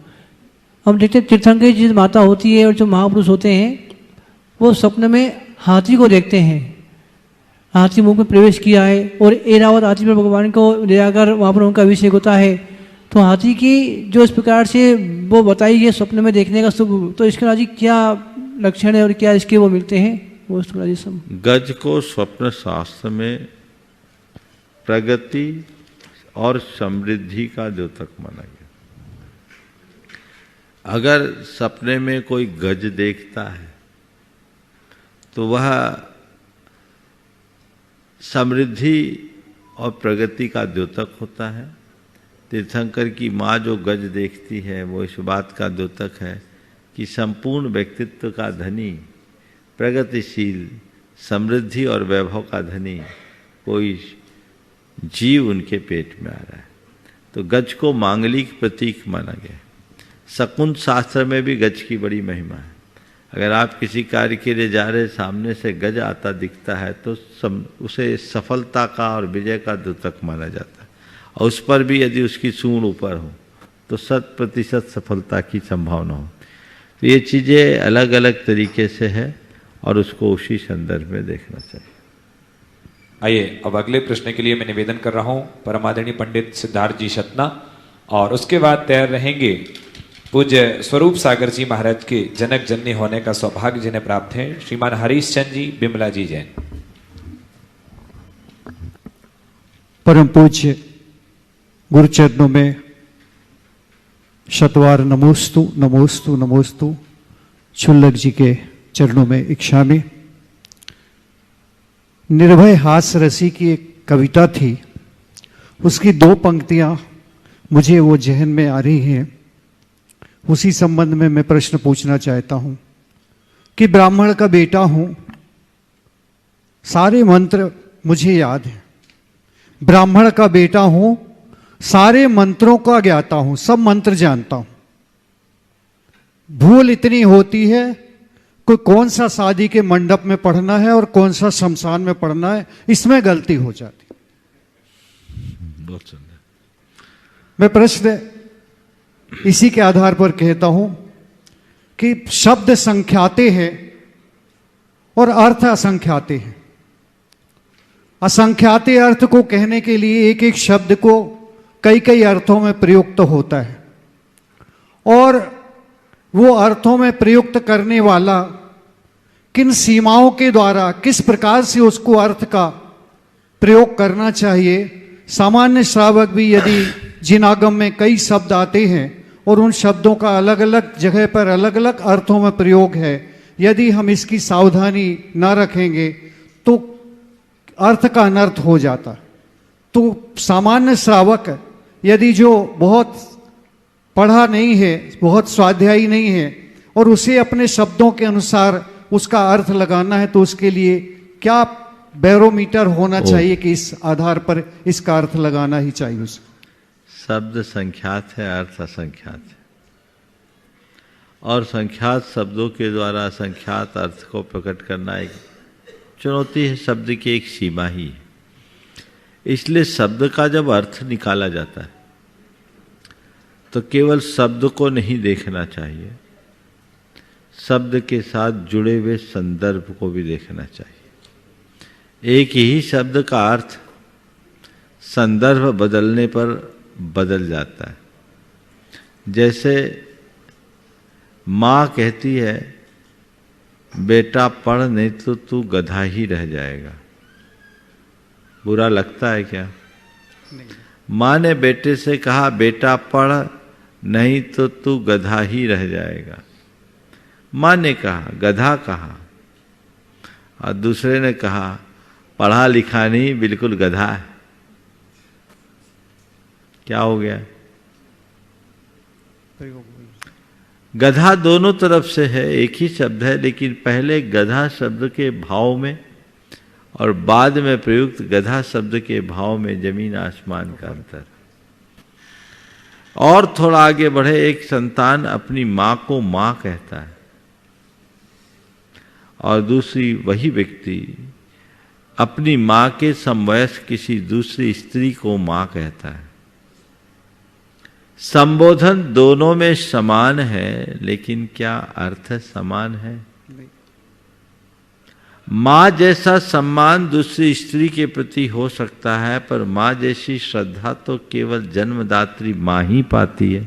हम देखते तीर्थंकर जी माता होती है और जो महापुरुष होते हैं वो सपने में हाथी को देखते हैं। हाथी मुख में प्रवेश किया है और एरावत हाथी पर भगवान को ले जाकर वहाँ पर उनका अभिषेक होता है। तो हाथी की जो इस प्रकार से वो बताई है स्वप्न में देखने का शुभ, तो इसके राजी क्या लक्षण है और क्या इसके वो मिलते हैं वो राजी सब। गज को स्वप्न शास्त्र में प्रगति और समृद्धि का द्योतक माना गया। अगर सपने में कोई गज देखता है तो वह समृद्धि और प्रगति का द्योतक होता है। तीर्थंकर की माँ जो गज देखती है वो इस बात का द्योतक है कि संपूर्ण व्यक्तित्व का धनी, प्रगतिशील, समृद्धि और वैभव का धनी कोई जीव उनके पेट में आ रहा है। तो गज को मांगलिक प्रतीक माना गया। शकुन शास्त्र में भी गज की बड़ी महिमा है। अगर आप किसी कार्य के लिए जा रहे, सामने से गज आता दिखता है तो उसे सफलता का और विजय का द्योतक माना जाता है। और उस पर भी यदि उसकी सूंड ऊपर हो तो 100% सफलता की संभावना हो। तो ये चीज़ें अलग अलग तरीके से है और उसको उसी संदर्भ में देखना चाहिए। आइए अब अगले प्रश्न के लिए मैं निवेदन कर रहा हूं परमादरणीय पंडित सिद्धार्थ जी शतना, और उसके बाद तैयार रहेंगे पूज्य स्वरूप सागर जी महाराज के जनक जननी होने का सौभाग्य जिन्हें प्राप्त है, श्रीमान हरीश चंद जी, बिमला जी जैन। परम पूज्य गुरुचरणों में शतवार नमोस्तु नमोस्तु नमोस्तु। छुल्लक जी के चरणों में इच्छामी। निर्भय हास रसी की एक कविता थी, उसकी 2 पंक्तियां मुझे वो जहन में आ रही हैं। उसी संबंध में मैं प्रश्न पूछना चाहता हूं कि ब्राह्मण का बेटा हूं, सारे मंत्र मुझे याद हैं। ब्राह्मण का बेटा हूं, सारे मंत्रों का ज्ञाता हूं, सब मंत्र जानता हूं। भूल इतनी होती है कोई कौन सा शादी के मंडप में पढ़ना है और कौन सा शमशान में पढ़ना है, इसमें गलती हो जाती। बहुत सुंदर। मैं प्रश्न इसी के आधार पर कहता हूं कि शब्द संख्याते हैं और अर्थ असंख्याते हैं। असंख्याते अर्थ को कहने के लिए एक एक शब्द को कई कई अर्थों में प्रयुक्त होता है, और वो अर्थों में प्रयुक्त करने वाला किन सीमाओं के द्वारा किस प्रकार से उसको अर्थ का प्रयोग करना चाहिए। सामान्य श्रावक भी यदि जिन आगम में कई शब्द आते हैं और उन शब्दों का अलग अलग जगह पर अलग अलग अर्थों में प्रयोग है, यदि हम इसकी सावधानी ना रखेंगे तो अर्थ का अनर्थ हो जाता। तो सामान्य श्रावक यदि जो बहुत पढ़ा नहीं है, बहुत स्वाध्यायी नहीं है, और उसे अपने शब्दों के अनुसार उसका अर्थ लगाना है, तो उसके लिए क्या बैरोमीटर होना चाहिए कि इस आधार पर इसका अर्थ लगाना ही चाहिए उसे? शब्द संख्यात है, अर्थ असंख्यात है, और संख्यात शब्दों के द्वारा असंख्यात अर्थ को प्रकट करना एक चुनौती है। शब्द की एक सीमा ही है। इसलिए शब्द का जब अर्थ निकाला जाता है तो केवल शब्द को नहीं देखना चाहिए, शब्द के साथ जुड़े हुए संदर्भ को भी देखना चाहिए। एक ही शब्द का अर्थ संदर्भ बदलने पर बदल जाता है। जैसे माँ कहती है बेटा पढ़ नहीं तो तू गधा ही रह जाएगा। बुरा लगता है क्या? माँ ने बेटे से कहा बेटा पढ़ नहीं तो तू गधा ही रह जाएगा। माँ ने कहा गधा कहा, और दूसरे ने कहा पढ़ा लिखा नहीं बिल्कुल गधा है। क्या हो गया? गधा दोनों तरफ से है, एक ही शब्द है, लेकिन पहले गधा शब्द के भाव में और बाद में प्रयुक्त गधा शब्द के भाव में जमीन आसमान का अंतर। और थोड़ा आगे बढ़े, एक संतान अपनी माँ को माँ कहता है और दूसरी वही व्यक्ति अपनी माँ के समवयस्क किसी दूसरी स्त्री को माँ कहता है। संबोधन दोनों में समान है, लेकिन क्या अर्थ समान है? माँ जैसा सम्मान दूसरी स्त्री के प्रति हो सकता है, पर माँ जैसी श्रद्धा तो केवल जन्मदात्री माँ ही पाती है।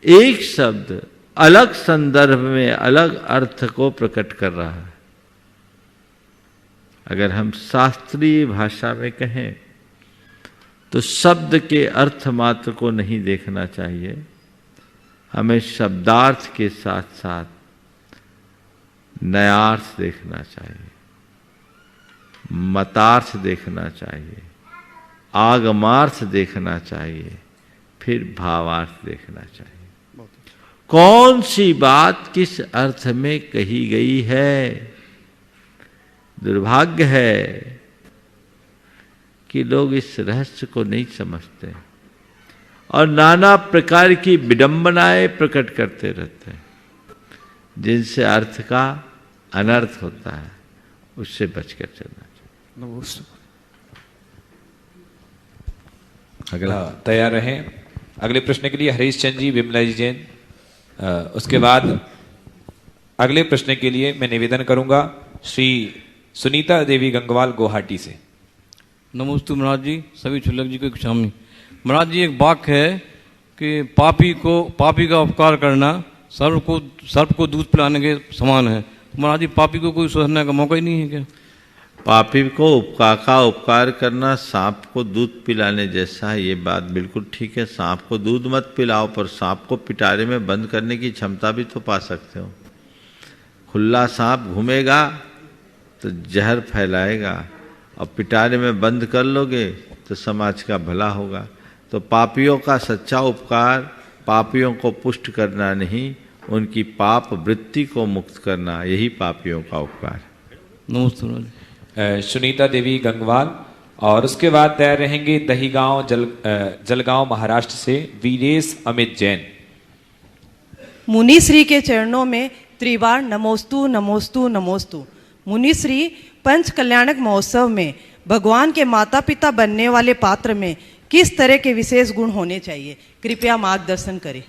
एक शब्द अलग संदर्भ में अलग अर्थ को प्रकट कर रहा है। अगर हम शास्त्रीय भाषा में कहें तो शब्द के अर्थ मात्र को नहीं देखना चाहिए, हमें शब्दार्थ के साथ साथ नयार्थ देखना चाहिए। मतार्थ देखना चाहिए, आगमार्थ देखना चाहिए, फिर भावार्थ देखना चाहिए। कौन सी बात किस अर्थ में कही गई है। दुर्भाग्य है कि लोग इस रहस्य को नहीं समझते और नाना प्रकार की विडंबनाएं प्रकट करते रहते हैं, जिनसे अर्थ का अनर्थ होता है। उससे बचकर चलना चाहिए। अगला तैयार रहें। अगले प्रश्न के लिए हरीश चंद जी, विमला जी जैन। उसके बाद अगले प्रश्न के लिए मैं निवेदन करूंगा श्री सुनीता देवी गंगवाल गुवाहाटी से। नमस्ते महाराज जी, सभी छुल्लक जी को क्षामी। महाराज जी, एक वाक्य है कि पापी का उपकार करना सर्प को दूध पिलाने के समान है। महाराज जी, पापी को कोई सुधरने का मौका ही नहीं है क्या? पापी को उपकार करना सांप को दूध पिलाने जैसा है। ये बात बिल्कुल ठीक है। सांप को दूध मत पिलाओ, पर सांप को पिटारे में बंद करने की क्षमता भी तो पा सकते हो। खुला सांप घूमेगा तो जहर फैलाएगा, और पिटारे में बंद कर लोगे तो समाज का भला होगा। तो पापियों का सच्चा उपकार पापियों को पुष्ट करना नहीं, उनकी पाप वृत्ति को मुक्त करना, यही पापियों का उपकार। नमस्ते। सुनीता देवी गंगवाल। और उसके बाद तैयार रहेंगे दहीगांव जलगांव महाराष्ट्र से वीरेश अमित जैन। मुनिश्री के चरणों में त्रिवार नमोस्तु नमोस्तु नमोस्तु। मुनिश्री पंच कल्याणक महोत्सव में भगवान के माता पिता बनने वाले पात्र में किस तरह के विशेष गुण होने चाहिए, कृपया मार्गदर्शन करें।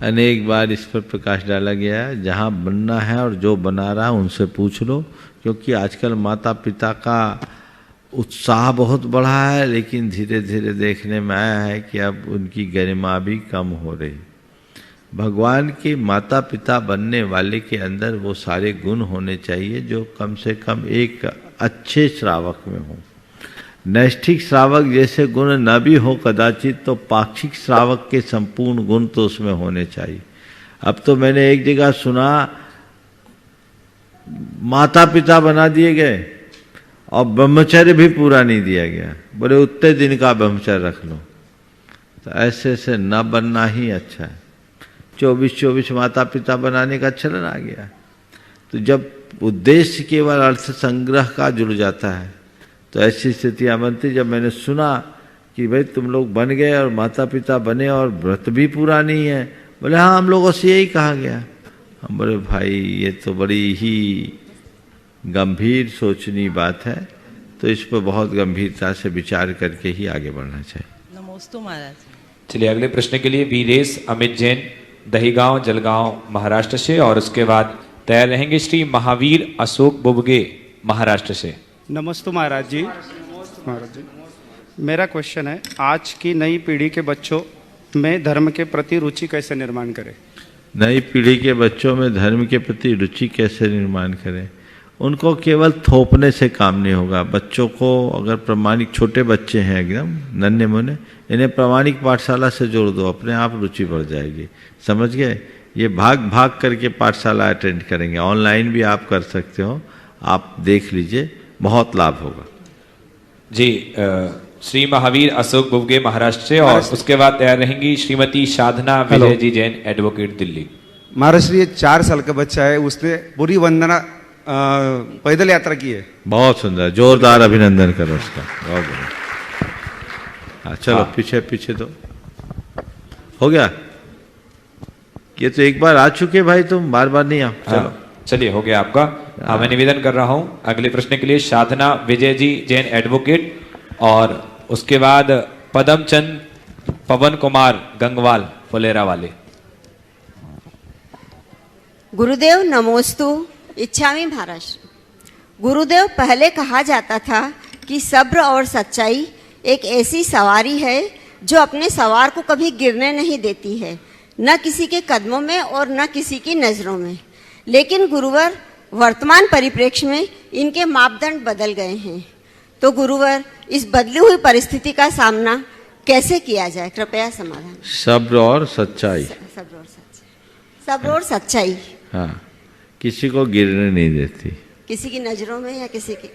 अनेक बार इस पर प्रकाश डाला गया है। जहाँ बनना है और जो बना रहा है उनसे पूछ लो, क्योंकि आजकल माता पिता का उत्साह बहुत बढ़ा है, लेकिन धीरे धीरे देखने में आया है कि अब उनकी गरिमा भी कम हो रही। भगवान के माता पिता बनने वाले के अंदर वो सारे गुण होने चाहिए जो कम से कम एक अच्छे श्रावक में हो। नैष्ठिक श्रावक जैसे गुण न भी हो कदाचित, तो पाक्षिक श्रावक के संपूर्ण गुण तो उसमें होने चाहिए। अब तो मैंने एक जगह सुना, माता पिता बना दिए गए और ब्रह्मचर्य भी पूरा नहीं दिया गया। बोले उतने दिन का ब्रह्मचर्य रख लो। तो ऐसे से न बनना ही अच्छा है। 24 माता पिता बनाने का चलन आ गया। तो जब उद्देश्य केवल अर्थ संग्रह का जुड़ जाता है तो ऐसी स्थितियां बनती। जब मैंने सुना कि भाई तुम लोग बन गए और माता पिता बने और व्रत भी पूरा नहीं है, बोले हाँ हम लोगों से यही कहा गया। हम बोले भाई ये तो बड़ी ही गंभीर सोचनी बात है, तो इस पर बहुत गंभीरता से विचार करके ही आगे बढ़ना चाहिए। नमोस्तु महाराज। चलिए अगले प्रश्न के लिए वीरेश अमित जैन, दहीगांव जलगांव महाराष्ट्र से। और उसके बाद तैयार रहेंगे श्री महावीर अशोक बुबगे महाराष्ट्र से। नमस्ते महाराज जी। महाराज जी, मेरा क्वेश्चन है, आज की नई पीढ़ी के बच्चों में धर्म के प्रति रुचि कैसे निर्माण करें? नई पीढ़ी के बच्चों में धर्म के प्रति रुचि कैसे निर्माण करें? उनको केवल थोपने से काम नहीं होगा। बच्चों को अगर प्रामाणिक, छोटे बच्चे हैं एकदम नन्हे मुन्ने, इन्हें प्रामाणिक पाठशाला से जोड़ दो, अपने आप रुचि बढ़ जाएगी। समझ गए? ये भाग भाग करके पाठशाला अटेंड करेंगे। ऑनलाइन भी आप कर सकते हो, आप देख लीजिए, बहुत लाभ होगा। जी श्री महावीर अशोक बुबगे महाराष्ट्र से। और उसके बाद तैयार रहेंगी श्रीमती साधना विजय जी जैन, एडवोकेट दिल्ली। महाराष्ट्र ये 4 साल का बच्चा है, उसने पूरी वंदना पैदल यात्रा की है। बहुत सुंदर, जोरदार अभिनंदन करो उसका। बहुत बढ़िया। हाँ चलो पीछे पीछे तो हो गया। ये तो एक बार आ चुके भाई, तुम बार बार नहीं आओ। चलो चलिए हो गया आपका। मैं निवेदन कर रहा हूं अगले प्रश्न के लिए साधना विजय जी जैन, एडवोकेट। और उसके बाद पदम चंद पवन कुमार गंगवाल, फुलेरा वाले। गुरुदेव नमोस्तु। इच्छामी महाराष्ट्र। गुरुदेव, पहले कहा जाता था कि सब्र और सच्चाई एक ऐसी सवारी है जो अपने सवार को कभी गिरने नहीं देती है, न किसी के कदमों में और न किसी की नज़रों में। लेकिन गुरुवर, वर्तमान परिप्रेक्ष्य में इनके मापदंड बदल गए हैं। तो गुरुवर, इस बदली हुई परिस्थिति का सामना कैसे किया जाए, कृपया समाधान। सब्र और सच्चाई। सब्र और सच्चाई। सब्र और सच्चाई, हाँ, किसी को गिरने नहीं देती। किसी की नजरों में या किसी के।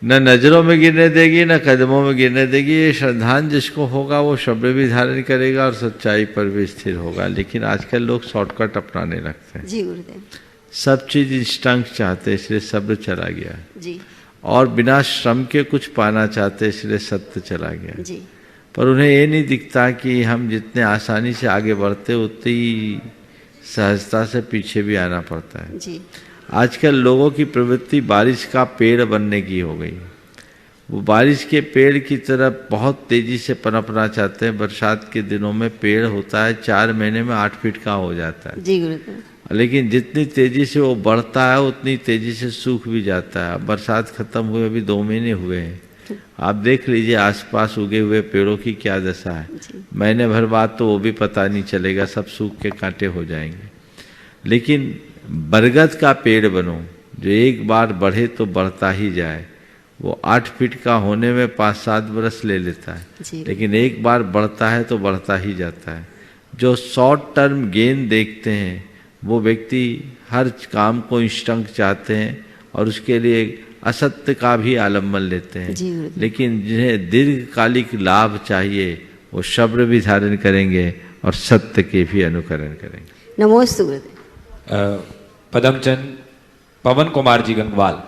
न नजरों में गिरने देगी न कदमों में गिरने देगी। ये श्रद्धांजलि जिसको होगा वो शब्द भी धारण करेगा और सच्चाई पर भी स्थिर होगा। लेकिन आजकल लोग शॉर्टकट अपनाने लगते हैं। जी गुरुदेव। सब चीज इंस्टेंट चाहते, इसलिए शब्द चला गया जी। और बिना श्रम के कुछ पाना चाहते, इसलिए सत्य चला गया जी। पर उन्हें ये नहीं दिखता कि हम जितने आसानी से आगे बढ़ते उतनी सहजता से पीछे भी आना पड़ता है। जी। आजकल लोगों की प्रवृत्ति बारिश का पेड़ बनने की हो गई। वो बारिश के पेड़ की तरफ बहुत तेजी से पनपना चाहते हैं। बरसात के दिनों में पेड़ होता है 4 महीने में 8 फीट का हो जाता है। जी गुरुदेव। लेकिन जितनी तेजी से वो बढ़ता है उतनी तेजी से सूख भी जाता है। बरसात खत्म हुए अभी 2 महीने हुए हैं। आप देख लीजिए आसपास उगे हुए पेड़ों की क्या दशा है। महीने भर बाद तो वो भी पता नहीं चलेगा, सब सूख के कांटे हो जाएंगे। लेकिन बरगद का पेड़ बनो जो एक बार बढ़े तो बढ़ता ही जाए। वो 8 फीट का होने में 5-7 बरस ले लेता है, लेकिन एक बार बढ़ता है तो बढ़ता ही जाता है। जो शॉर्ट टर्म गेन देखते हैं वो व्यक्ति हर काम को इंस्टेंट चाहते हैं और उसके लिए असत्य का भी आलम्बन लेते हैं। लेकिन जिन्हें दीर्घकालिक लाभ चाहिए वो शब्द भी धारण करेंगे और सत्य के भी अनुकरण करेंगे। नमोस्तु गुरुदेव। पदमचंद पवन कुमार जी गंगवाल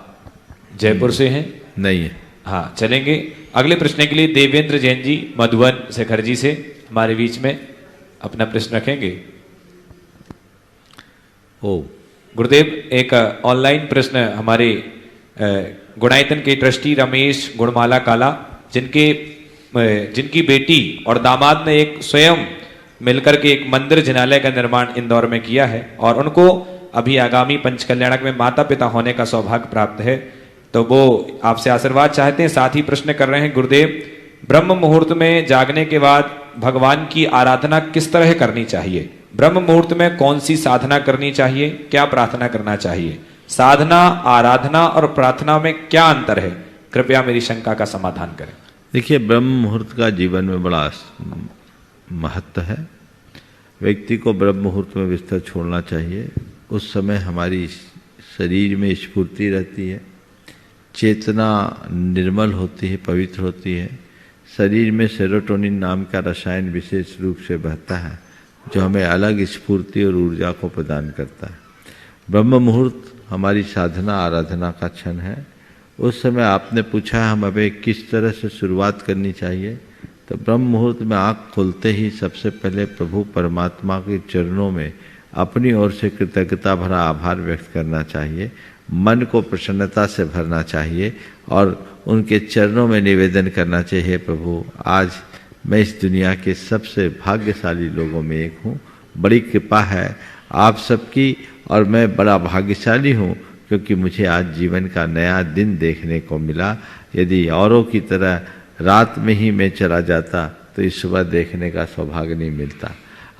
जयपुर से हैं? नहीं है। हाँ चलेंगे। अगले प्रश्न के लिए देवेंद्र जैन जी मधुबन शेखर जी से हमारे बीच में अपना प्रश्न रखेंगे। गुरुदेव, एक ऑनलाइन प्रश्न हमारे गुणायतन के ट्रस्टी रमेश गुणमाला काला जिनकी बेटी और दामाद ने एक स्वयं मिलकर के एक मंदिर जिनालय का निर्माण इंदौर में किया है और उनको अभी आगामी पंचकल्याणक में माता पिता होने का सौभाग्य प्राप्त है, तो वो आपसे आशीर्वाद चाहते हैं। साथ ही प्रश्न कर रहे हैं गुरुदेव, ब्रह्म मुहूर्त में जागने के बाद भगवान की आराधना किस तरह करनी चाहिए? ब्रह्म मुहूर्त में कौन सी साधना करनी चाहिए? क्या प्रार्थना करना चाहिए? साधना, आराधना और प्रार्थना में क्या अंतर है? कृपया मेरी शंका का समाधान करें। देखिए, ब्रह्म मुहूर्त का जीवन में बड़ा महत्व है। व्यक्ति को ब्रह्म मुहूर्त में बिस्तर छोड़ना चाहिए। उस समय हमारी शरीर में स्फूर्ति रहती है, चेतना निर्मल होती है, पवित्र होती है। शरीर में सेरोटोनिन नाम का रसायन विशेष रूप से बहता है जो हमें अलग स्फूर्ति और ऊर्जा को प्रदान करता है। ब्रह्म मुहूर्त हमारी साधना आराधना का क्षण है। उस समय आपने पूछा हम हमें किस तरह से शुरुआत करनी चाहिए, तो ब्रह्म मुहूर्त में आँख खोलते ही सबसे पहले प्रभु परमात्मा के चरणों में अपनी ओर से कृतज्ञता भरा आभार व्यक्त करना चाहिए। मन को प्रसन्नता से भरना चाहिए और उनके चरणों में निवेदन करना चाहिए, प्रभु आज मैं इस दुनिया के सबसे भाग्यशाली लोगों में एक हूँ। बड़ी कृपा है आप सबकी और मैं बड़ा भाग्यशाली हूँ क्योंकि मुझे आज जीवन का नया दिन देखने को मिला। यदि औरों की तरह रात में ही मैं चला जाता तो इस सुबह देखने का सौभाग्य नहीं मिलता।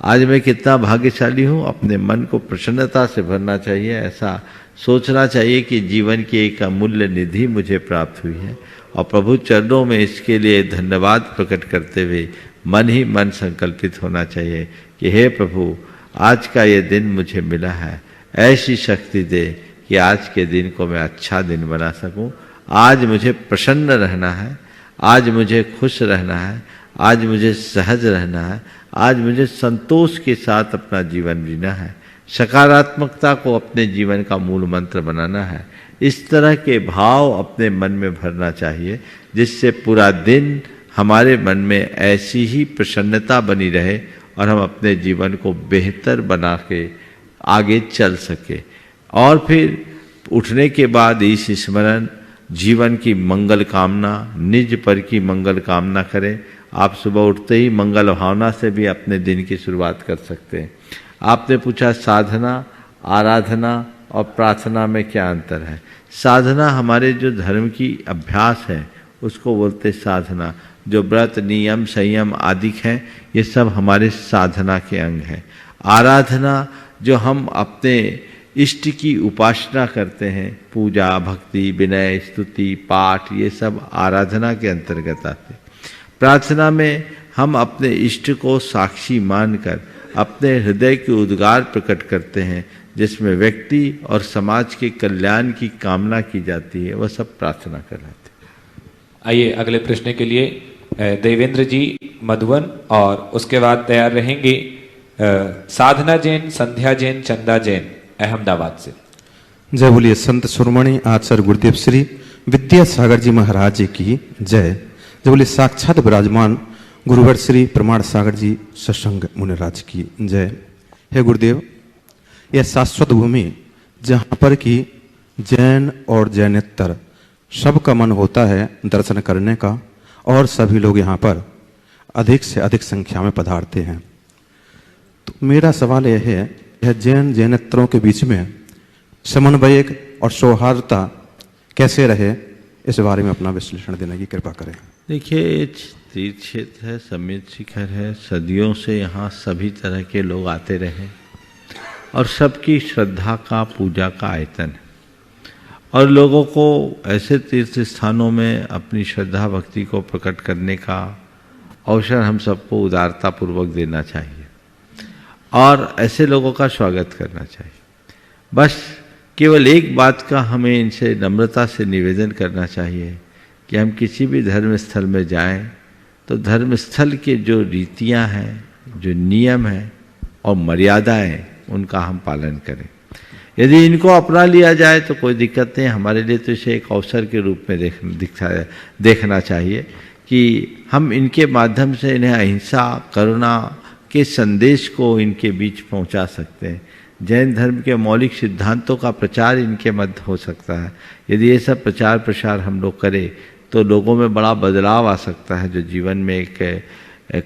आज मैं कितना भाग्यशाली हूँ। अपने मन को प्रसन्नता से भरना चाहिए। ऐसा सोचना चाहिए कि जीवन की एक अमूल्य निधि मुझे प्राप्त हुई है और प्रभु चरणों में इसके लिए धन्यवाद प्रकट करते हुए मन ही मन संकल्पित होना चाहिए कि हे प्रभु आज का ये दिन मुझे मिला है, ऐसी शक्ति दे कि आज के दिन को मैं अच्छा दिन बना सकूं। आज मुझे प्रसन्न रहना है, आज मुझे खुश रहना है, आज मुझे सहज रहना है, आज मुझे संतोष के साथ अपना जीवन जीना है, सकारात्मकता को अपने जीवन का मूल मंत्र बनाना है। इस तरह के भाव अपने मन में भरना चाहिए जिससे पूरा दिन हमारे मन में ऐसी ही प्रसन्नता बनी रहे और हम अपने जीवन को बेहतर बना के आगे चल सके। और फिर उठने के बाद इस स्मरण, जीवन की मंगल कामना, निज पर की मंगल कामना करें। आप सुबह उठते ही मंगल भावना से भी अपने दिन की शुरुआत कर सकते हैं। आपने पूछा साधना, आराधना और प्रार्थना में क्या अंतर है। साधना हमारे जो धर्म की अभ्यास है उसको बोलते साधना। जो व्रत, नियम, संयम आदि हैं ये सब हमारे साधना के अंग हैं। आराधना जो हम अपने इष्ट की उपासना करते हैं, पूजा, भक्ति, विनय, स्तुति, पाठ, ये सब आराधना के अंतर्गत आते। प्रार्थना में हम अपने इष्ट को साक्षी मानकर अपने हृदय के उद्गार प्रकट करते हैं जिसमें व्यक्ति और समाज के कल्याण की कामना की जाती है, वह सब प्रार्थना कहलाते हैं। आइए अगले प्रश्न के लिए देवेंद्र जी मधुबन और उसके बाद तैयार रहेंगे साधना जैन, संध्या जैन, चंदा जैन अहमदाबाद से। जय बोलिए संत शिरोमणि आचार्य गुरुदेव श्री विद्यासागर जी महाराज जी की जय। जय बोलिए साक्षात विराजमान गुरुवर श्री प्रमाण सागर जी सत्संग मुनिराज की जय। हे गुरुदेव, यह शाश्वत भूमि जहाँ पर कि जैन और जैनेतर सबका मन होता है दर्शन करने का और सभी लोग यहाँ पर अधिक से अधिक संख्या में पधारते हैं, तो मेरा सवाल यह है, यह जैन जैनेतरों के बीच में समन्वय और सौहार्दता कैसे रहे, इस बारे में अपना विश्लेषण देने की कृपा करें। देखिए, तीर्थ क्षेत्र है, समित शिखर है, सदियों से यहाँ सभी तरह के लोग आते रहे और सबकी श्रद्धा का, पूजा का आयतन है और लोगों को ऐसे तीर्थ स्थानों में अपनी श्रद्धा भक्ति को प्रकट करने का अवसर हम सबको उदारता पूर्वक देना चाहिए और ऐसे लोगों का स्वागत करना चाहिए। बस केवल एक बात का हमें इनसे नम्रता से निवेदन करना चाहिए कि हम किसी भी धर्म स्थल में जाएं तो धर्म स्थल के जो रीतियां हैं, जो नियम हैं और मर्यादाएं, उनका हम पालन करें। यदि इनको अपना लिया जाए तो कोई दिक्कत नहीं, हमारे लिए तो इसे एक अवसर के रूप में देखना चाहिए कि हम इनके माध्यम से इन्हें अहिंसा, करुणा के संदेश को इनके बीच पहुंचा सकते हैं। जैन धर्म के मौलिक सिद्धांतों का प्रचार इनके मध्य हो सकता है। यदि ये सब प्रचार प्रसार हम लोग करें तो लोगों में बड़ा बदलाव आ सकता है, जो जीवन में एक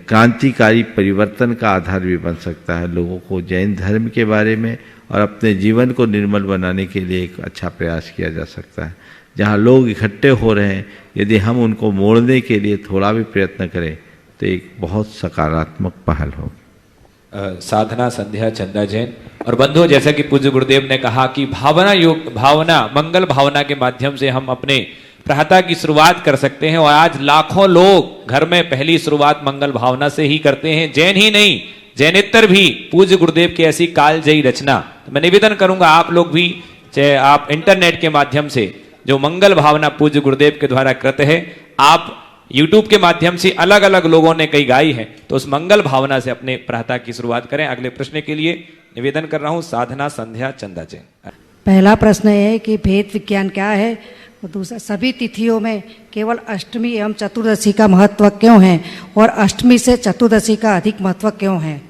क्रांतिकारी परिवर्तन का आधार भी बन सकता है। लोगों को जैन धर्म के बारे में और अपने जीवन को निर्मल बनाने के लिए एक अच्छा प्रयास किया जा सकता है। जहाँ लोग इकट्ठे हो रहे हैं, यदि हम उनको मोड़ने के लिए थोड़ा भी प्रयत्न करें तो एक बहुत सकारात्मक पहल होगी। साधना, संध्या, चंदा जैन और बंधुओं, जैसा कि पूज्य गुरुदेव ने कहा कि भावना योग, भावना, मंगल भावना के माध्यम से हम अपने प्रातः की शुरुआत कर सकते हैं और आज लाखों लोग घर में पहली शुरुआत मंगल भावना से ही करते हैं। जैन ही नहीं, जैनेतर भी पूज्य गुरुदेव की ऐसी कालजयी रचना। तो मैं निवेदन करूंगा आप लोग भी, चाहे आप इंटरनेट के माध्यम से जो मंगल भावना पूज्य गुरुदेव के द्वारा कृत है, आप यूट्यूब के माध्यम से अलग अलग लोगों ने कई गाई है, तो उस मंगल भावना से अपने प्रातः की शुरुआत करें। अगले प्रश्न के लिए निवेदन कर रहा हूं साधना, संध्या, चंदा जैन। पहला प्रश्न है कि भेद विज्ञान क्या है, और दूसरा सभी तिथियों में केवल अष्टमी एवं चतुर्दशी का महत्व क्यों है और अष्टमी से चतुर्दशी का अधिक महत्व क्यों है।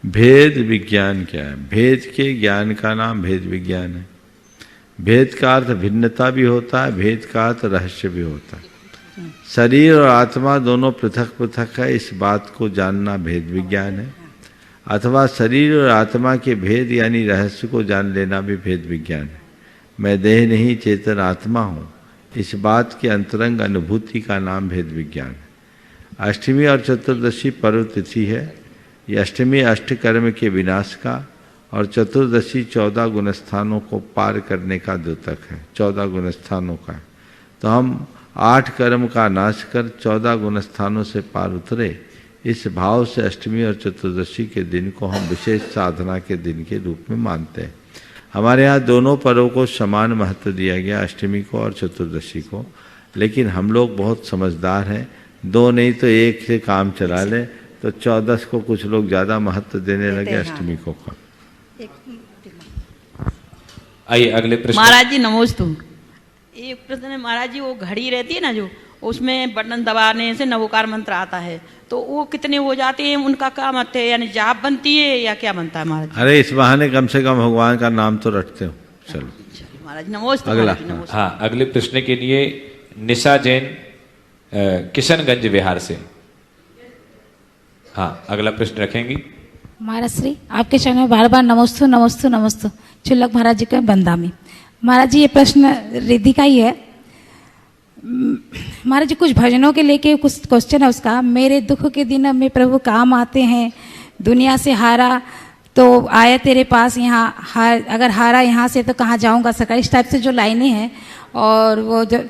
भेद विज्ञान क्या है? भेद के ज्ञान का नाम भेद विज्ञान है। भेद का अर्थ भिन्नता भी होता है, भेद का अर्थ रहस्य भी होता है। शरीर और आत्मा दोनों पृथक पृथक है, इस बात को जानना भेद विज्ञान है, अथवा शरीर और आत्मा के भेद यानी रहस्य को जान लेना भी भेद विज्ञान है। मैं देह नहीं चेतन आत्मा हूँ, इस बात के अंतरंग अनुभूति का नाम भेद विज्ञान है। अष्टमी और चतुर्दशी पर्व तिथि है। ये अष्टमी अष्टकर्म के विनाश का और चतुर्दशी 14 गुणस्थानों को पार करने का द्योतक है, 14 गुणस्थानों का। तो हम 8 कर्म का नाश कर 14 गुणस्थानों से पार उतरे, इस भाव से अष्टमी और चतुर्दशी के दिन को हम विशेष साधना के दिन के रूप में मानते हैं। हमारे यहाँ दोनों पर्वों को समान महत्व दिया गया, अष्टमी को और चतुर्दशी को, लेकिन हम लोग बहुत समझदार हैं, दो नहीं तो एक से काम चला लें, तो 14 को कुछ लोग ज़्यादा महत्व देने लगे, अष्टमी को कम। आइए अगले प्रश्न। महाराज जी नमोस्तु। एक प्रश्न है महाराज जी, वो घड़ी रहती है ना जो, उसमें बटन दबाने से नवोकार मंत्र आता है, तो वो कितने हो जाते हैं, उनका क्या मत है, यानी जाप बनती है या क्या बनता है महाराज? अरे इस बहाने कम से कम भगवान का नाम तो रटते हो। चलो महाराज नमोस्तु। अगला। हाँ, अगले प्रश्न के लिए निशा जैन किशनगंज बिहार से। हाँ, अगला प्रश्न रखेंगी। महाराज श्री आपके चरण में बार बार नमोस्तु नमोस्तु नमोस्तु। चुल्लक महाराज जी के बंदामी। महाराज जी ये प्रश्न रिद्धि का ही है। महाराज जी कुछ भजनों के लेके कुछ क्वेश्चन है उसका। मेरे दुख के दिन में प्रभु काम आते हैं, दुनिया से हारा तो आया तेरे पास, यहाँ अगर हारा यहाँ से तो कहाँ जाऊँगा सका, इस टाइप से जो लाइनें हैं। और वो जो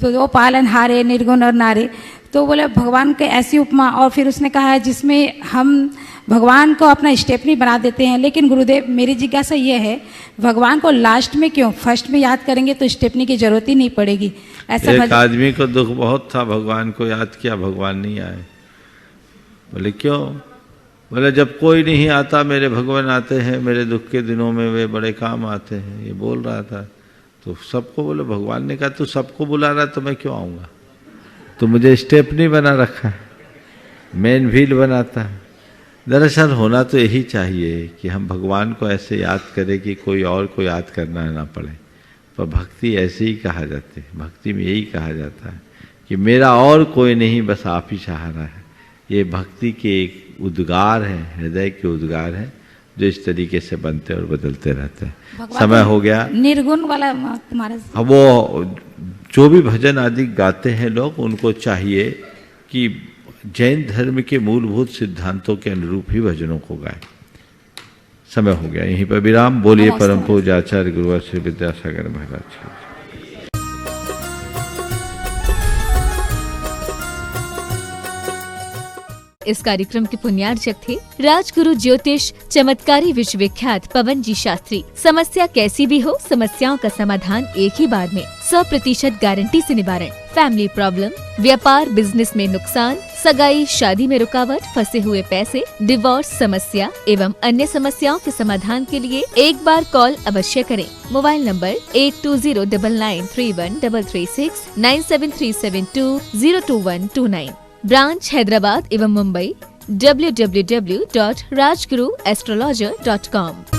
तो वो पालन हारे निर्गुण और नारे, तो बोले भगवान के ऐसी उपमा। और फिर उसने कहा है जिसमें हम भगवान को अपना स्टेपनी बना देते हैं, लेकिन गुरुदेव मेरी जिज्ञासा ये है, भगवान को लास्ट में क्यों, फर्स्ट में याद करेंगे तो स्टेपनी की जरूरत ही नहीं पड़ेगी। ऐसा एक आदमी को दुख बहुत था, भगवान को याद किया, भगवान नहीं आए। बोले क्यों? बोले जब कोई नहीं आता मेरे भगवान आते हैं, मेरे दुख के दिनों में वे बड़े काम आते हैं। ये बोल रहा था तो सबको बोले, भगवान ने कहा तू सबको बुला रहा तो मैं क्यों आऊँगा, तो मुझे स्टेपनी बना रखा है, मेन व्हील बनाता है। दरअसल होना तो यही चाहिए कि हम भगवान को ऐसे याद करें कि कोई और को याद करना ना पड़े। पर भक्ति ऐसे ही कहा जाती है, भक्ति में यही कहा जाता है कि मेरा और कोई नहीं, बस आप ही सहारा है। ये भक्ति के एक उद्गार हैं, हृदय के उद्गार हैं, जो इस तरीके से बनते और बदलते रहते हैं। समय हो गया। निर्गुण वाला तुम्हारा, वो जो भी भजन आदि गाते हैं लोग, उनको चाहिए कि जैन धर्म के मूलभूत सिद्धांतों के अनुरूप ही भजनों को गाएं। समय हो गया, यहीं पर विराम। बोलिए परम पूज्य आचार्य गुरुवर श्री विद्यासागर महाराज। इस कार्यक्रम के पुण्यार्चक थे राजगुरु ज्योतिष चमत्कारी विश्वविख्यात पवन जी शास्त्री। समस्या कैसी भी हो, समस्याओं का समाधान एक ही बार में, 100% गारंटी से निवारण। फैमिली प्रॉब्लम, व्यापार बिजनेस में नुकसान, सगाई शादी में रुकावट, फंसे हुए पैसे, डिवोर्स समस्या एवं अन्य समस्याओं के समाधान के लिए एक बार कॉल अवश्य करें। Mobile number 8209931336 9737202129। ब्रांच हैदराबाद एवं मुंबई www.rajguruastrologer.com।